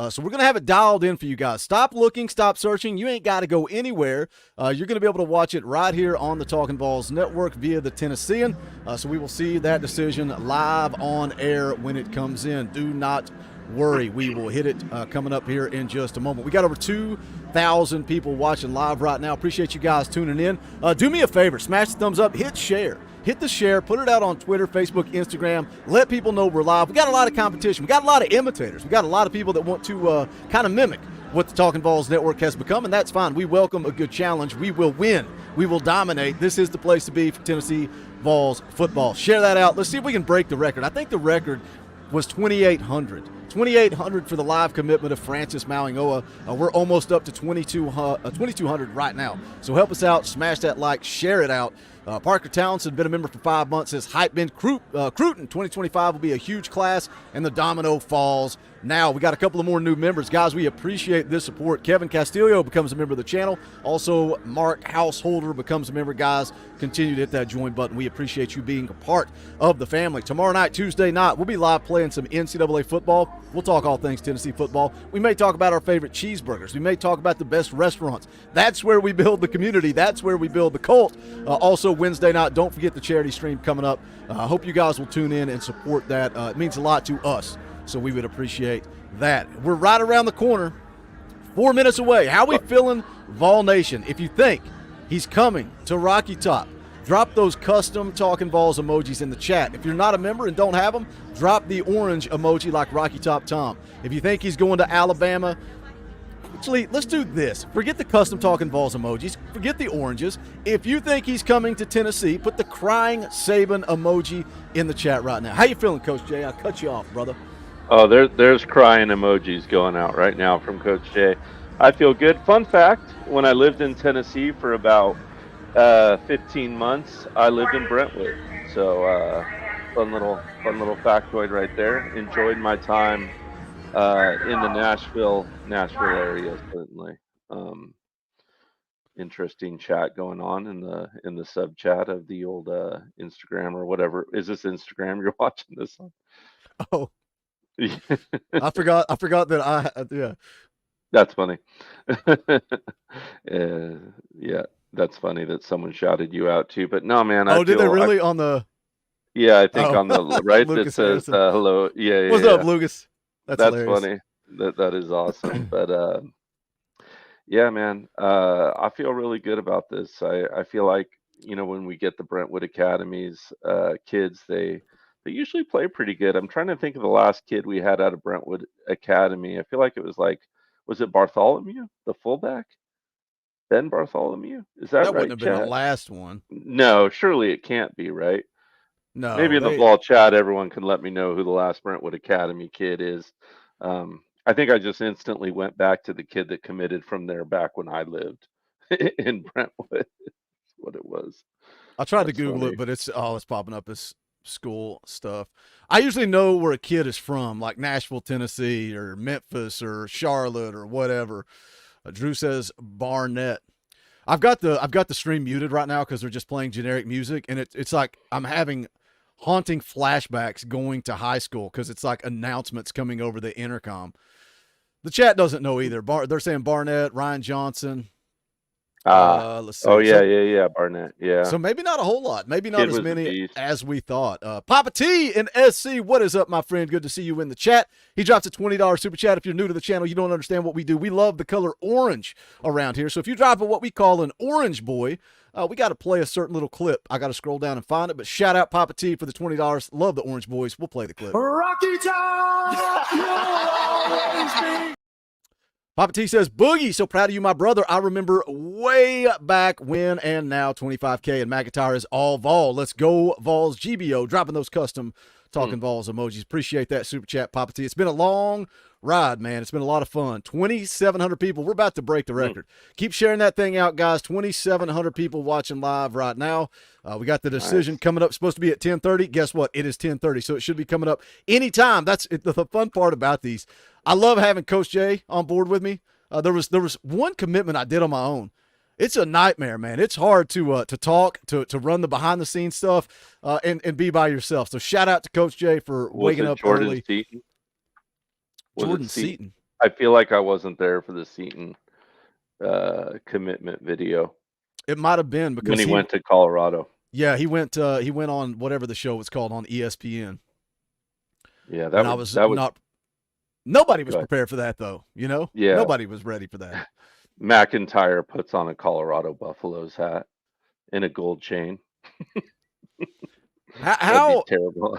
S6: so we're going to have it dialed in for you guys. Stop looking, stop searching. You ain't got to go anywhere. You're going to be able to watch it right here on the Talkin VAWLS Network via the Tennessean, so we will see that decision live on air when it comes in. Do not worry. We will hit it coming up here in just a moment. We got over 2,000 people watching live right now. Appreciate you guys tuning in. Do me a favor. Smash the thumbs up. Hit share. Hit the share. Put it out on Twitter, Facebook, Instagram. Let people know we're live. We got a lot of competition. We got a lot of imitators. We got a lot of people that want to kind of mimic what the Talkin VAWLS Network has become, and that's fine. We welcome a good challenge. We will win We will dominate. This is the place to be for Tennessee Vols football. Share that out. Let's see if we can break the record. I think the record was 2,800. 2,800 for the live commitment of Francis Mauingoa. We're almost up to 2,200 right now. So help us out. Smash that like. Share it out. Parker Townsend, been a member for 5 months, says Hype Ben Cruton 2025 will be a huge class, and the domino falls. Now, we got a couple of more new members. Guys, we appreciate this support. Kevin Castillo becomes a member of the channel. Also, Mark Householder becomes a member. Guys, continue to hit that join button. We appreciate you being a part of the family. Tomorrow night, Tuesday night, we'll be live playing some NCAA football. We'll talk all things Tennessee football. We may talk about our favorite cheeseburgers. We may talk about the best restaurants. That's where we build the community. That's where we build the cult. Also, Wednesday night, don't forget the charity stream coming up. I hope you guys will tune in and support that. It means a lot to us, so we would appreciate that. We're right around the corner, 4 minutes away. How we feeling, Vol Nation? If you think he's coming to Rocky Top, drop those custom Talkin Vols emojis in the chat. If you're not a member and don't have them, drop the orange emoji like Rocky Top Tom. If you think he's going to Alabama, actually, let's do this. Forget the custom Talkin Vols emojis. Forget the oranges. If you think he's coming to Tennessee, put the crying Saban emoji in the chat right now. How you feeling, Coach Jay? I cut you off, brother.
S7: Oh, there's crying emojis going out right now from Coach Jay. I feel good. Fun fact, when I lived in Tennessee for about 15 months, I lived in Brentwood. So fun little factoid right there. Enjoyed my time in the Nashville area, certainly. Interesting chat going on in the sub chat of the old Instagram or whatever. Is this Instagram you're watching this on?
S6: Oh, I forgot that yeah.
S7: That's funny. Yeah, that's funny that someone shouted you out too. But no, man.
S6: Oh, did they really on the?
S7: Yeah, I think on the right
S6: Lucas
S7: it says hello. Yeah,
S6: What's up, Lucas? That's hilarious.
S7: Funny. That is awesome. But yeah, man. I feel really good about this. I feel like, when we get the Brentwood Academies kids, they usually play pretty good. I'm trying to think of the last kid we had out of Brentwood Academy. I feel like it was was it Bartholomew, the fullback? Ben Bartholomew? Is that right?
S6: That wouldn't have been the last one.
S7: No, surely it can't be, right?
S6: No.
S7: Maybe in the Vol chat, everyone can let me know who the last Brentwood Academy kid is. I think I just instantly went back to the kid that committed from there back when I lived in Brentwood. That's what it was.
S6: I tried to Google it, but it's popping up as school stuff. I usually know where a kid is from, like Nashville, Tennessee, or Memphis, or Charlotte, or whatever. Drew says Barnett. I've got the stream muted right now because they're just playing generic music, and it's like I'm having haunting flashbacks going to high school because it's like announcements coming over the intercom. The chat doesn't know either. They're saying Barnett, Ryan Johnson. Let's see.
S7: Oh, yeah, Barnett. Yeah.
S6: So maybe not a whole lot. Maybe not as many as we thought. Papa T in SC, what is up, my friend? Good to see you in the chat. He drops a $20 super chat. If you're new to the channel, you don't understand what we do. We love the color orange around here. So if you drop what we call an orange boy, we got to play a certain little clip. I got to scroll down and find it. But shout out Papa T for the $20. Love the orange boys. We'll play the clip.
S2: Rocky Top! You'll always be.
S6: Papa T says, Boogie, so proud of you, my brother. I remember way back when and now 25K and McIntyre is all Vol. Let's go, Vols GBO. Dropping those custom Talkin Vols emojis. Appreciate that super chat, Papa T. It's been a long ride, man. It's been a lot of fun. 2,700 people. We're about to break the record. Keep sharing that thing out, guys. 2,700 people watching live right now. We got the decision coming up. Supposed to be at 10:30. Guess what? It is 10:30, so it should be coming up anytime. That's the fun part about these. I love having Coach Jay on board with me. There was one commitment I did on my own. It's a nightmare, man. It's hard to talk, to run the behind the scenes stuff, and be by yourself. So shout out to Coach Jay for waking up
S7: Jordan
S6: early.
S7: Seaton?
S6: Jordan Seaton.
S7: I feel like I wasn't there for the Seaton commitment video.
S6: It might have been because
S7: when he went to Colorado.
S6: Yeah, he went on whatever the show was called on ESPN.
S7: Yeah,
S6: nobody was prepared for that though. Yeah, nobody was ready for that.
S7: McIntyre puts on a Colorado Buffaloes hat and a gold chain.
S6: How
S7: terrible.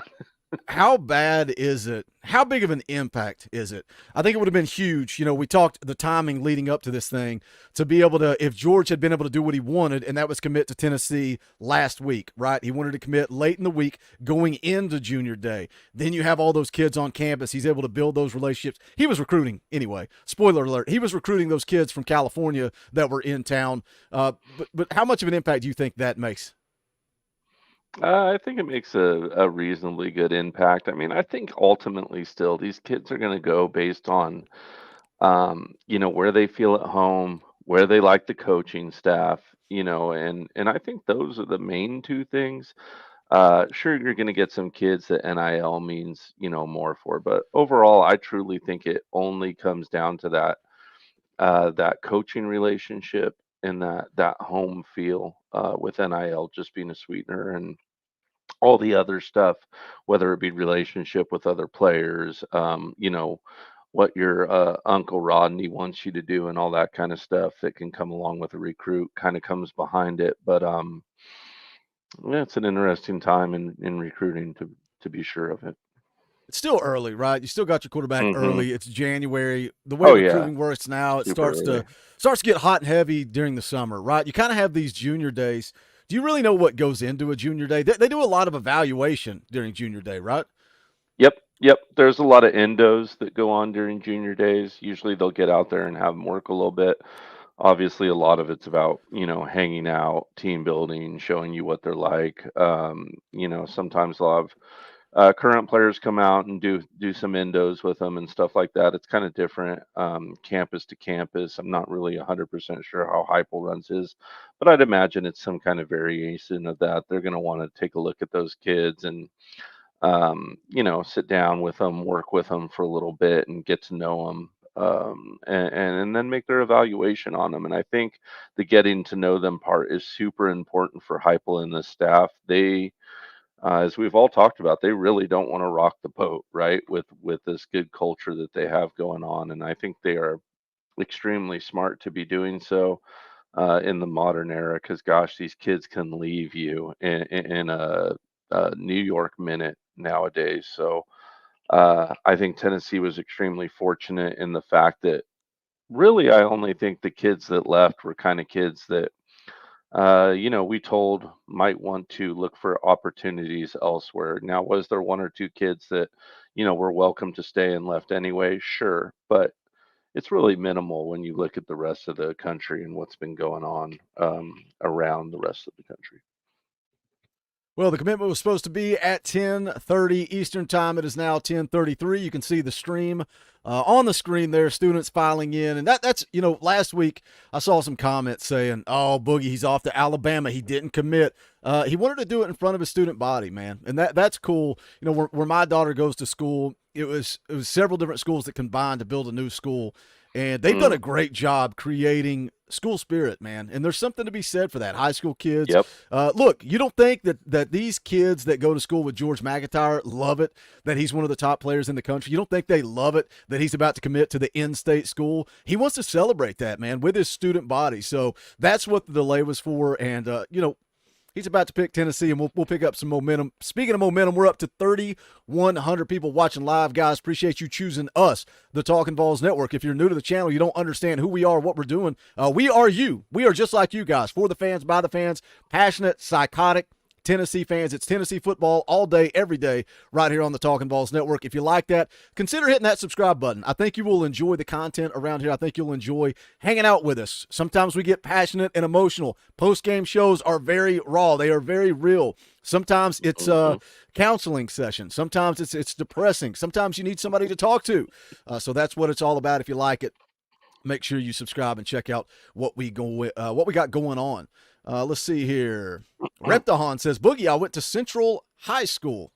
S6: How bad is it? how big of an impact is it? I think it would have been huge. We talked the timing leading up to this thing to be able to, if George had been able to do what he wanted, and that was commit to Tennessee last week, right? He wanted to commit late in the week going into junior day. Then you have all those kids on campus. He's able to build those relationships. He was recruiting anyway. Spoiler alert. He was recruiting those kids from California that were in town. But how much of an impact do you think that makes?
S7: I think it makes a reasonably good impact. I mean, I think ultimately still these kids are going to go based on, where they feel at home, where they like the coaching staff, and I think those are the main two things. Sure, you're going to get some kids that NIL means, more for, but overall, I truly think it only comes down to that coaching relationship and that home feel with NIL just being a sweetener and all the other stuff, whether it be relationship with other players, what your Uncle Rodney wants you to do and all that kind of stuff that can come along with a recruit kind of comes behind it. But yeah, it's an interesting time in recruiting to be sure of it.
S6: It's still early, right? You still got your quarterback early. It's January. The way
S7: Oh yeah,
S6: recruiting works now, it
S7: super
S6: starts to get hot and heavy during the summer, right? You kind of have these junior days. Do you really know what goes into a junior day? They do a lot of evaluation during junior day, right?
S7: Yep. There's a lot of endos that go on during junior days. Usually they'll get out there and have them work a little bit. Obviously, a lot of it's about, hanging out, team building, showing you what they're like. Sometimes they'll have current players come out and do some endos with them and stuff like that. It's kind of different, campus to campus. I'm not really 100% sure how Hypel runs his, but I'd imagine it's some kind of variation of that. They're going to want to take a look at those kids and sit down with them, work with them for a little bit, and get to know them. And then make their evaluation on them. And I think the getting to know them part is super important for Hypel and the staff. They, as we've all talked about, they really don't want to rock the boat, right? With this good culture that they have going on, and I think they are extremely smart to be doing so in the modern era. Because gosh, these kids can leave you in a New York minute nowadays. So I think Tennessee was extremely fortunate in the fact that really I only think the kids that left were kind of kids that we told might want to look for opportunities elsewhere. Now, was there one or two kids that, were welcome to stay and left anyway? Sure. But it's really minimal when you look at the rest of the country and what's been going on around the rest of the country.
S6: Well, the commitment was supposed to be at 10:30 Eastern time. It is now 10:33. You can see the stream on the screen there, students filing in. And that's, last week I saw some comments saying, oh, Boogie, he's off to Alabama. He didn't commit. He wanted to do it in front of his student body, man. And that's cool. Where my daughter goes to school, it was several different schools that combined to build a new school. And they've done a great job creating school spirit, man. And there's something to be said for that. High school kids.
S7: Yep.
S6: Look, you don't think that these kids that go to school with George McIntyre love it, that he's one of the top players in the country? You don't think they love it that he's about to commit to the in-state school? He wants to celebrate that, man, with his student body. So that's what the delay was for. And, he's about to pick Tennessee, and we'll pick up some momentum. Speaking of momentum, we're up to 3,100 people watching live, guys. Appreciate you choosing us, the Talkin VAWLS Network. If you're new to the channel, you don't understand who we are, what we're doing. We are you. We are just like you guys, for the fans, by the fans, passionate, psychotic Tennessee fans. It's Tennessee football all day, every day, right here on the Talkin VAWLS Network. If you like that, consider hitting that subscribe button. I think you will enjoy the content around here. I think you'll enjoy hanging out with us. Sometimes we get passionate and emotional. Post-game shows are very raw. They are very real. Sometimes it's counseling session. Sometimes it's depressing. Sometimes you need somebody to talk to. So that's what it's all about. If you like it, make sure you subscribe and check out what we got going on. Let's see here. Reptahan says, Boogie, I went to Central High School.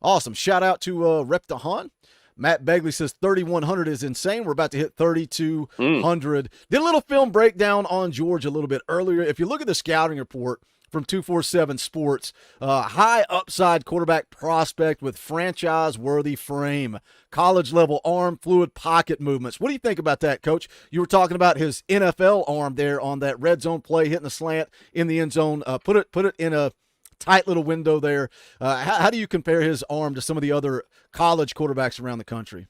S6: Awesome. Shout out to Reptahan. Matt Begley says 3,100 is insane. We're about to hit 3,200. Did a little film breakdown on George a little bit earlier. If you look at the scouting report from 247 Sports, high upside quarterback prospect with franchise-worthy frame, college-level arm, fluid pocket movements. What do you think about that, Coach? You were talking about his NFL arm there on that red zone play, hitting the slant in the end zone. Put it in a tight little window there. How do you compare his arm to some of the other college quarterbacks around the country?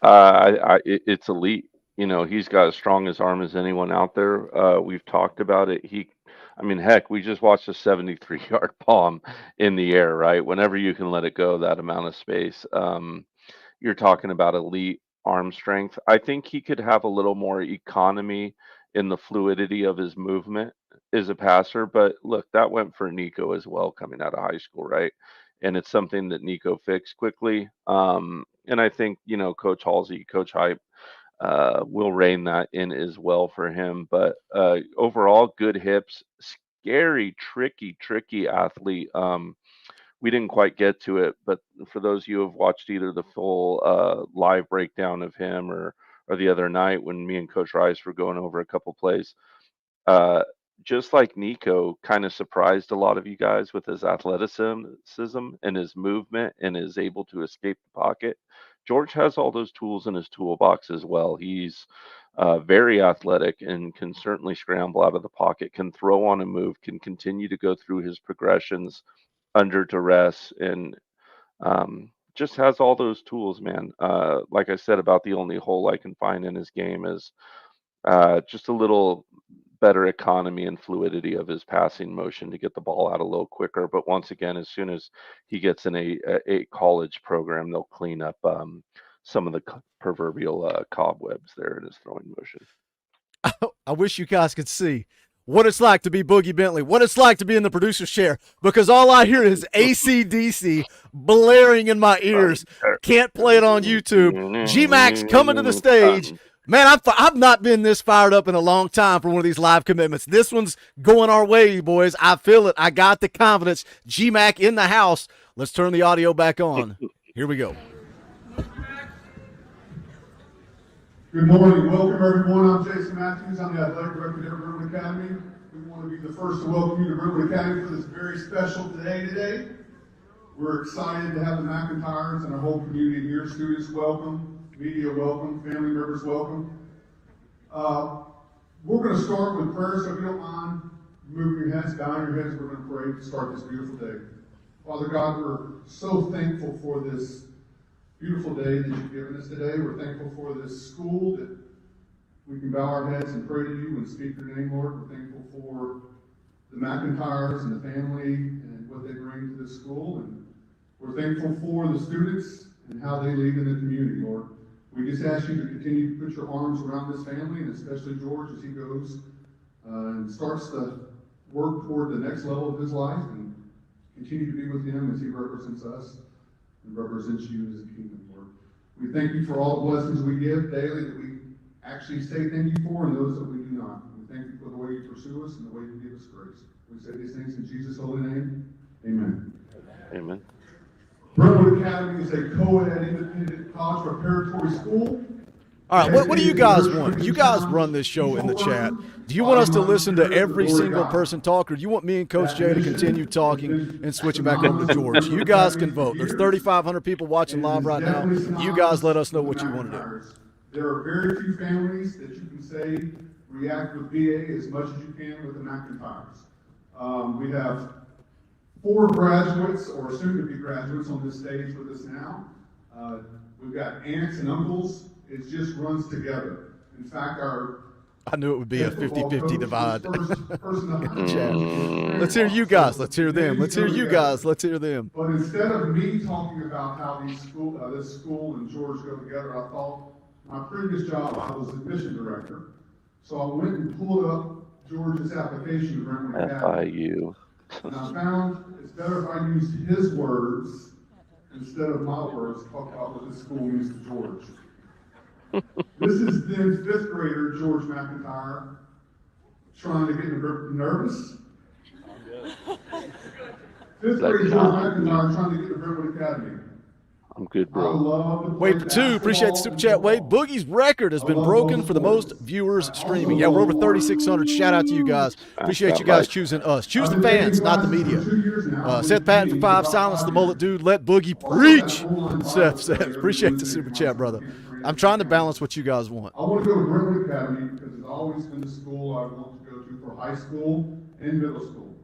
S7: It's elite. You know, he's got as strong as arm as anyone out there. We've talked about it. I mean, heck, we just watched a 73-yard bomb in the air, right? Whenever you can let it go that amount of space, you're talking about elite arm strength. I think he could have a little more economy in the fluidity of his movement as a passer. But look, that went for Nico as well coming out of high school, right? And it's something that Nico fixed quickly. And I think, you know, Coach Halsey, Coach Hype, will rein that in as well for him. But overall, good hips, scary, tricky athlete. We didn't quite get to it, but for those of you who have watched either the full live breakdown of him or the other night when me and Coach Rice were going over a couple plays, just like Nico kind of surprised a lot of you guys with his athleticism and his movement and is able to escape the pocket. George has all those tools in his toolbox as well. He's very athletic and can certainly scramble out of the pocket, can throw on a move, can continue to go through his progressions under duress, and just has all those tools, man. Like I said, about the only hole I can find in his game is just a little better economy and fluidity of his passing motion to get the ball out a little quicker. But once again, as soon as he gets in a college program, they'll clean up some of the proverbial cobwebs there in his throwing motion.
S6: I wish you guys could see what it's like to be Boogie Bentley, what it's like to be in the producer's chair, because all I hear is AC/DC blaring in my ears. Can't play it on YouTube. G-Max coming to the stage. Man, I've not been this fired up in a long time for one of these live commitments. This one's going our way, boys. I feel it. I got the confidence. G-Mac in the house. Let's turn the audio back on. Here we go.
S2: Good morning. Welcome, everyone. I'm Jason Matthews. I'm the athletic director here at Brentwood Academy. We want to be the first to welcome you to Brentwood Academy for this very special day today. We're excited to have the McIntyres and our whole community here. Students, welcome. Media, welcome. Family members, welcome. We're going to start with prayer, so if you don't mind moving your heads, bowing your heads, we're going to pray to start this beautiful day. Father God, we're so thankful for this beautiful day that you've given us today. We're thankful for this school that we can bow our heads and pray to you and speak your name, Lord. We're thankful for the McIntyres and the family and what they bring to this school. And we're thankful for the students and how they lead in the community, Lord. We just ask you to continue to put your arms around this family, and especially George as he goes and starts to work toward the next level of his life, and continue to be with him as he represents us and represents you as a kingdom, Lord. We thank you for all the blessings we give daily that we actually say thank you for, and those that we do not. We thank you for the way you pursue us and the way you give us grace. We say these things in Jesus' holy name. Amen.
S7: Amen.
S2: Brentwood Academy is a co-ed independent college preparatory school.
S6: All right, what do you guys want? You guys run this show in the chat. Do you want us to listen to every single person talk, or do you want me and Coach Jay to continue talking and switching back over to George? You guys can vote. There's 3,500 people watching live right now. You guys let us know what you want to do.
S2: There are very few families that you can say react with VA as much as you can with the McIntyres. We have 4 graduates, or soon-to-be graduates, on this stage with us now. We've got aunts and uncles. It just runs together. In fact,
S6: I knew it would be a 50-50 divide. Let's hear you guys. Let's hear them. Let's hear you guys. Let's hear them.
S2: But instead of me talking about how this school and George go together, I thought my previous job, I was admission director. So I went and pulled up George's application to Brentwood Academy.
S7: FIU.
S2: And I found it's better if I used his words instead of my words to talk about what this school means to George. This is then 5th grader George McIntyre trying to get nervous. 5th grader George McIntyre trying to get to Brentwood Academy.
S7: I'm good,
S2: I
S7: bro.
S2: love to play
S6: Wade for 2. Appreciate the super chat, Wade. Boogie's record has been broken for the most viewers streaming. Yeah, we're over 3,600. Shout out to you guys. Appreciate you guys choosing us. Choose the fans, not the media. Seth Patton for 5. Silence the mullet dude. Let Boogie preach. Seth. Appreciate the super chat, brother. I'm trying to balance what you guys want.
S2: I want to go to Brentwood Academy because it's always been the school I want to go to for high school and middle school.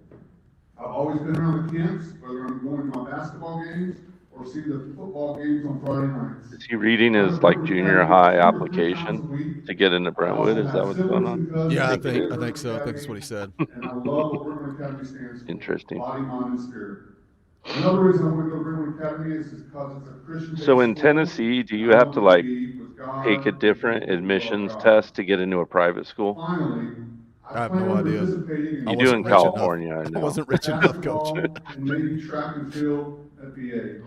S2: I've always been around the camps, whether I'm going to my basketball games or see the football games on Friday nights.
S7: Is he reading his like junior high application to get into Brentwood? Is that what's going on?
S6: Yeah, I
S7: Think it is.
S6: think so. I think that's what he said.
S2: And I love what Brentwood Academy stands for.
S7: Interesting.
S2: Body, mind, and spirit. Another reason I want to go to Brentwood Academy is because it's a Christian.
S7: So in Tennessee, do you have to like take a different admissions test to get into a private school?
S2: Finally,
S6: I have no idea.
S7: You do in California, I know.
S6: I wasn't rich enough, coach.
S2: And maybe track and field at VA.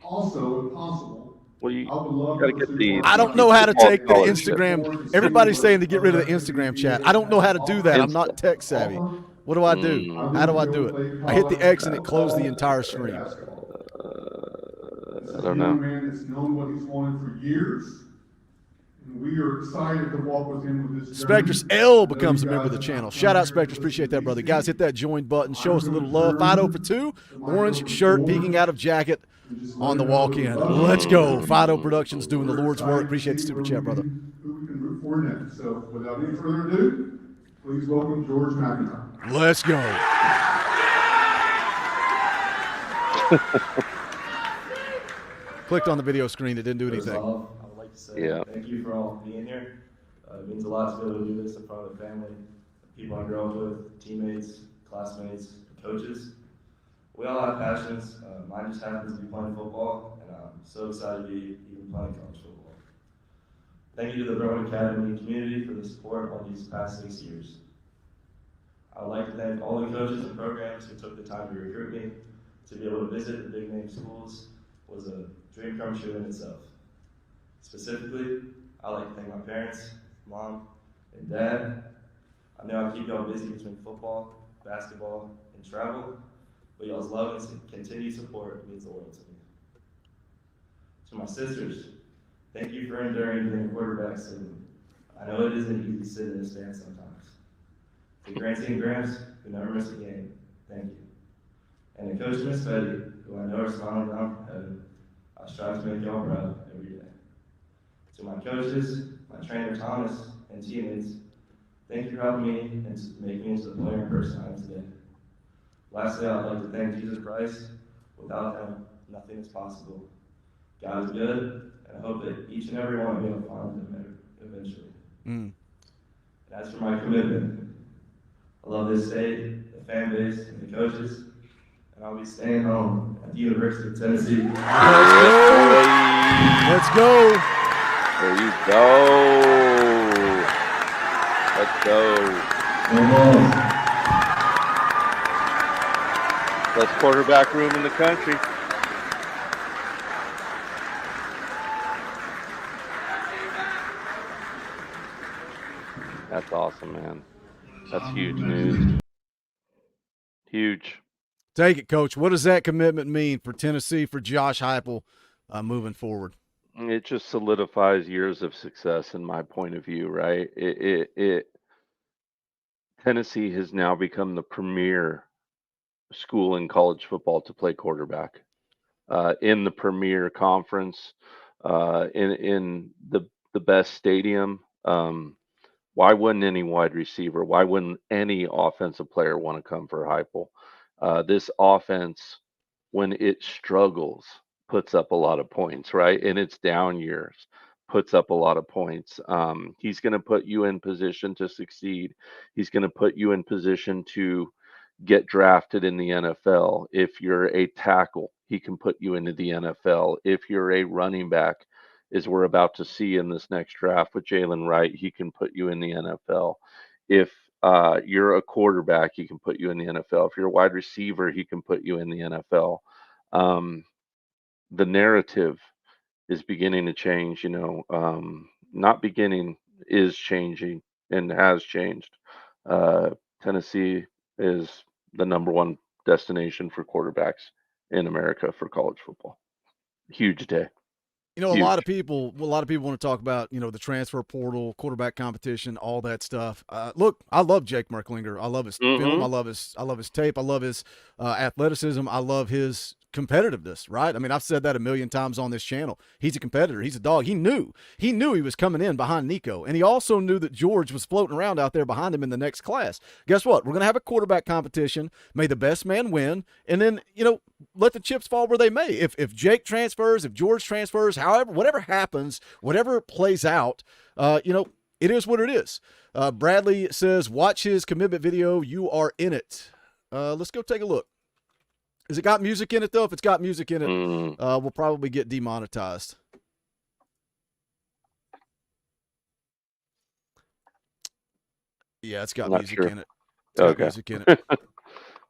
S2: Also, if possible,
S7: Well, you
S2: I would love
S7: gotta
S2: to
S7: get
S2: pursue
S7: the.
S6: I don't know how to
S7: football
S6: take the
S7: scholarship.
S6: Instagram. Everybody's saying to get rid of the Instagram chat. I don't know how to do that. I'm not tech savvy. What do I do? How do I do it? I hit the X and it closed the entire stream.
S7: I don't know.
S2: Man that's known what he's wanted for years. And we are excited to walk with him with this journey.
S6: Spectrus L becomes a member of the channel. Shout out Spectrus. Appreciate that, brother. Guys, hit that join button. Show us a little love. 5-0 for 2. Orange shirt peeking out of jacket on the walk-in. Let's go. Fido Productions doing the Lord's work. Appreciate the super chat, brother.
S2: Who we can root for next. So without any further ado, please welcome George McIntyre.
S6: Let's go. Clicked on the video screen. It didn't do
S8: First
S6: anything.
S8: off, I would like to say
S7: Yeah.
S8: thank you for all being here. It means a lot to be able to do this in front of the family, the people I grew up with, teammates, classmates, coaches. We all have passions. Mine just happens to be playing football, and I'm so excited to be even playing college football. Thank you to the Brentwood Academy community for the support all these past 6 years. I would like to thank all the coaches and programs who took the time to recruit me. To be able to visit the big name schools was a dream come true in itself. Specifically, I'd like to thank my parents, mom, and dad. I know I keep y'all busy between football, basketball, and travel, but y'all's love and continued support means the world to me. To my sisters, thank you for enduring being a quarterback sitting. I know it isn't easy to sit in this stand sometimes. To Granty and Gramps, who never miss a game, thank you. And to Coach Miss Betty, who I know are smiling down from heaven, I strive to make y'all proud every day. To my coaches, my trainer Thomas, and teammates, thank you for helping me and making me into the player and person I am today. Lastly, I'd like to thank Jesus Christ. Without him, nothing is possible. God is good, and I hope that each and every one of you will find him eventually. And as for my commitment, I love this state, the fan base, and the coaches, and I'll be staying home at the University of Tennessee.
S6: Let's go.
S7: There you go. Let's go. Best quarterback room in the country. That's awesome, man. That's huge news. Huge.
S6: Take it, Coach. What does that commitment mean for Tennessee, for Josh Heupel moving forward?
S7: It just solidifies years of success in my point of view, right? Tennessee has now become the premier school in college football to play quarterback in the premier conference, in the best stadium. Why wouldn't any wide receiver? Why wouldn't any offensive player want to come for Heupel? This offense, when it struggles, puts up a lot of points, right? In its down years, puts up a lot of points. He's going to put you in position to succeed. He's going to put you in position to get drafted in the NFL. If you're a tackle, he can put you into the NFL. If you're a running back, as we're about to see in this next draft with Jalen Wright, he can put you in the NFL. If you're a quarterback, he can put you in the NFL. If you're a wide receiver, he can put you in the NFL. The narrative is beginning to change, not beginning, is changing and has changed. Tennessee is the number one destination for quarterbacks in America for college football. Huge day.
S6: You know, a
S7: Huge.
S6: lot of people want to talk about, the transfer portal, quarterback competition, all that stuff. Look, I love Jake Merklinger. I love his film. I love his tape. I love his athleticism. I love his competitiveness, right? I mean, I've said that a million times on this channel. He's a competitor. He's a dog. He knew he was coming in behind Nico, and he also knew that George was floating around out there behind him in the next class. Guess what? We're going to have a quarterback competition. May the best man win, and then, let the chips fall where they may. If Jake transfers, if George transfers, however, whatever happens, whatever plays out, it is what it is. Bradley says, watch his commitment video. You are in it. Let's go take a look. Has it got music in it, though? If it's got music in it, we'll probably get demonetized. Yeah, it's got music in it. It's got music in it.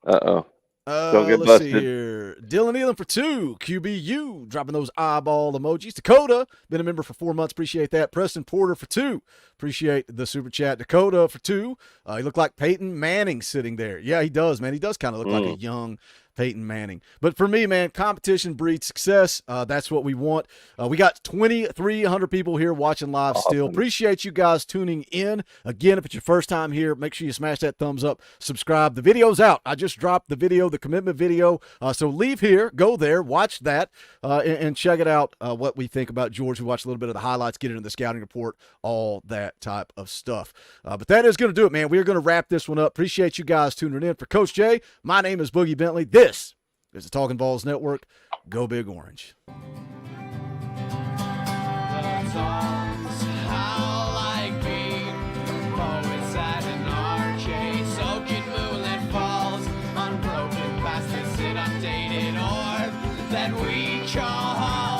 S7: Uh-oh. Don't get
S6: Let's
S7: busted.
S6: see here. Dylan Elam for 2. QBU dropping those eyeball emojis. Dakota, been a member for 4 months. Appreciate that. Preston Porter for 2. Appreciate the super chat. Dakota for 2. He looked like Peyton Manning sitting there. Yeah, he does, man. He does kind of look like a young Peyton Manning. But for me, man, competition breeds success. That's what we want. We got 2,300 people here watching live still. Appreciate you guys tuning in. Again, if it's your first time here, make sure you smash that thumbs up, subscribe. The video's out. I just dropped the video, the commitment video. So leave here, go there, watch that, and check it out, what we think about George. We watched a little bit of the highlights, get into the scouting report, all that type of stuff. But that is going to do it, man. We're going to wrap this one up. Appreciate you guys tuning in. For Coach Jay, my name is Boogie Bentley. This is the Talkin VAWLS Network. Go Big Orange.
S5: That we call home.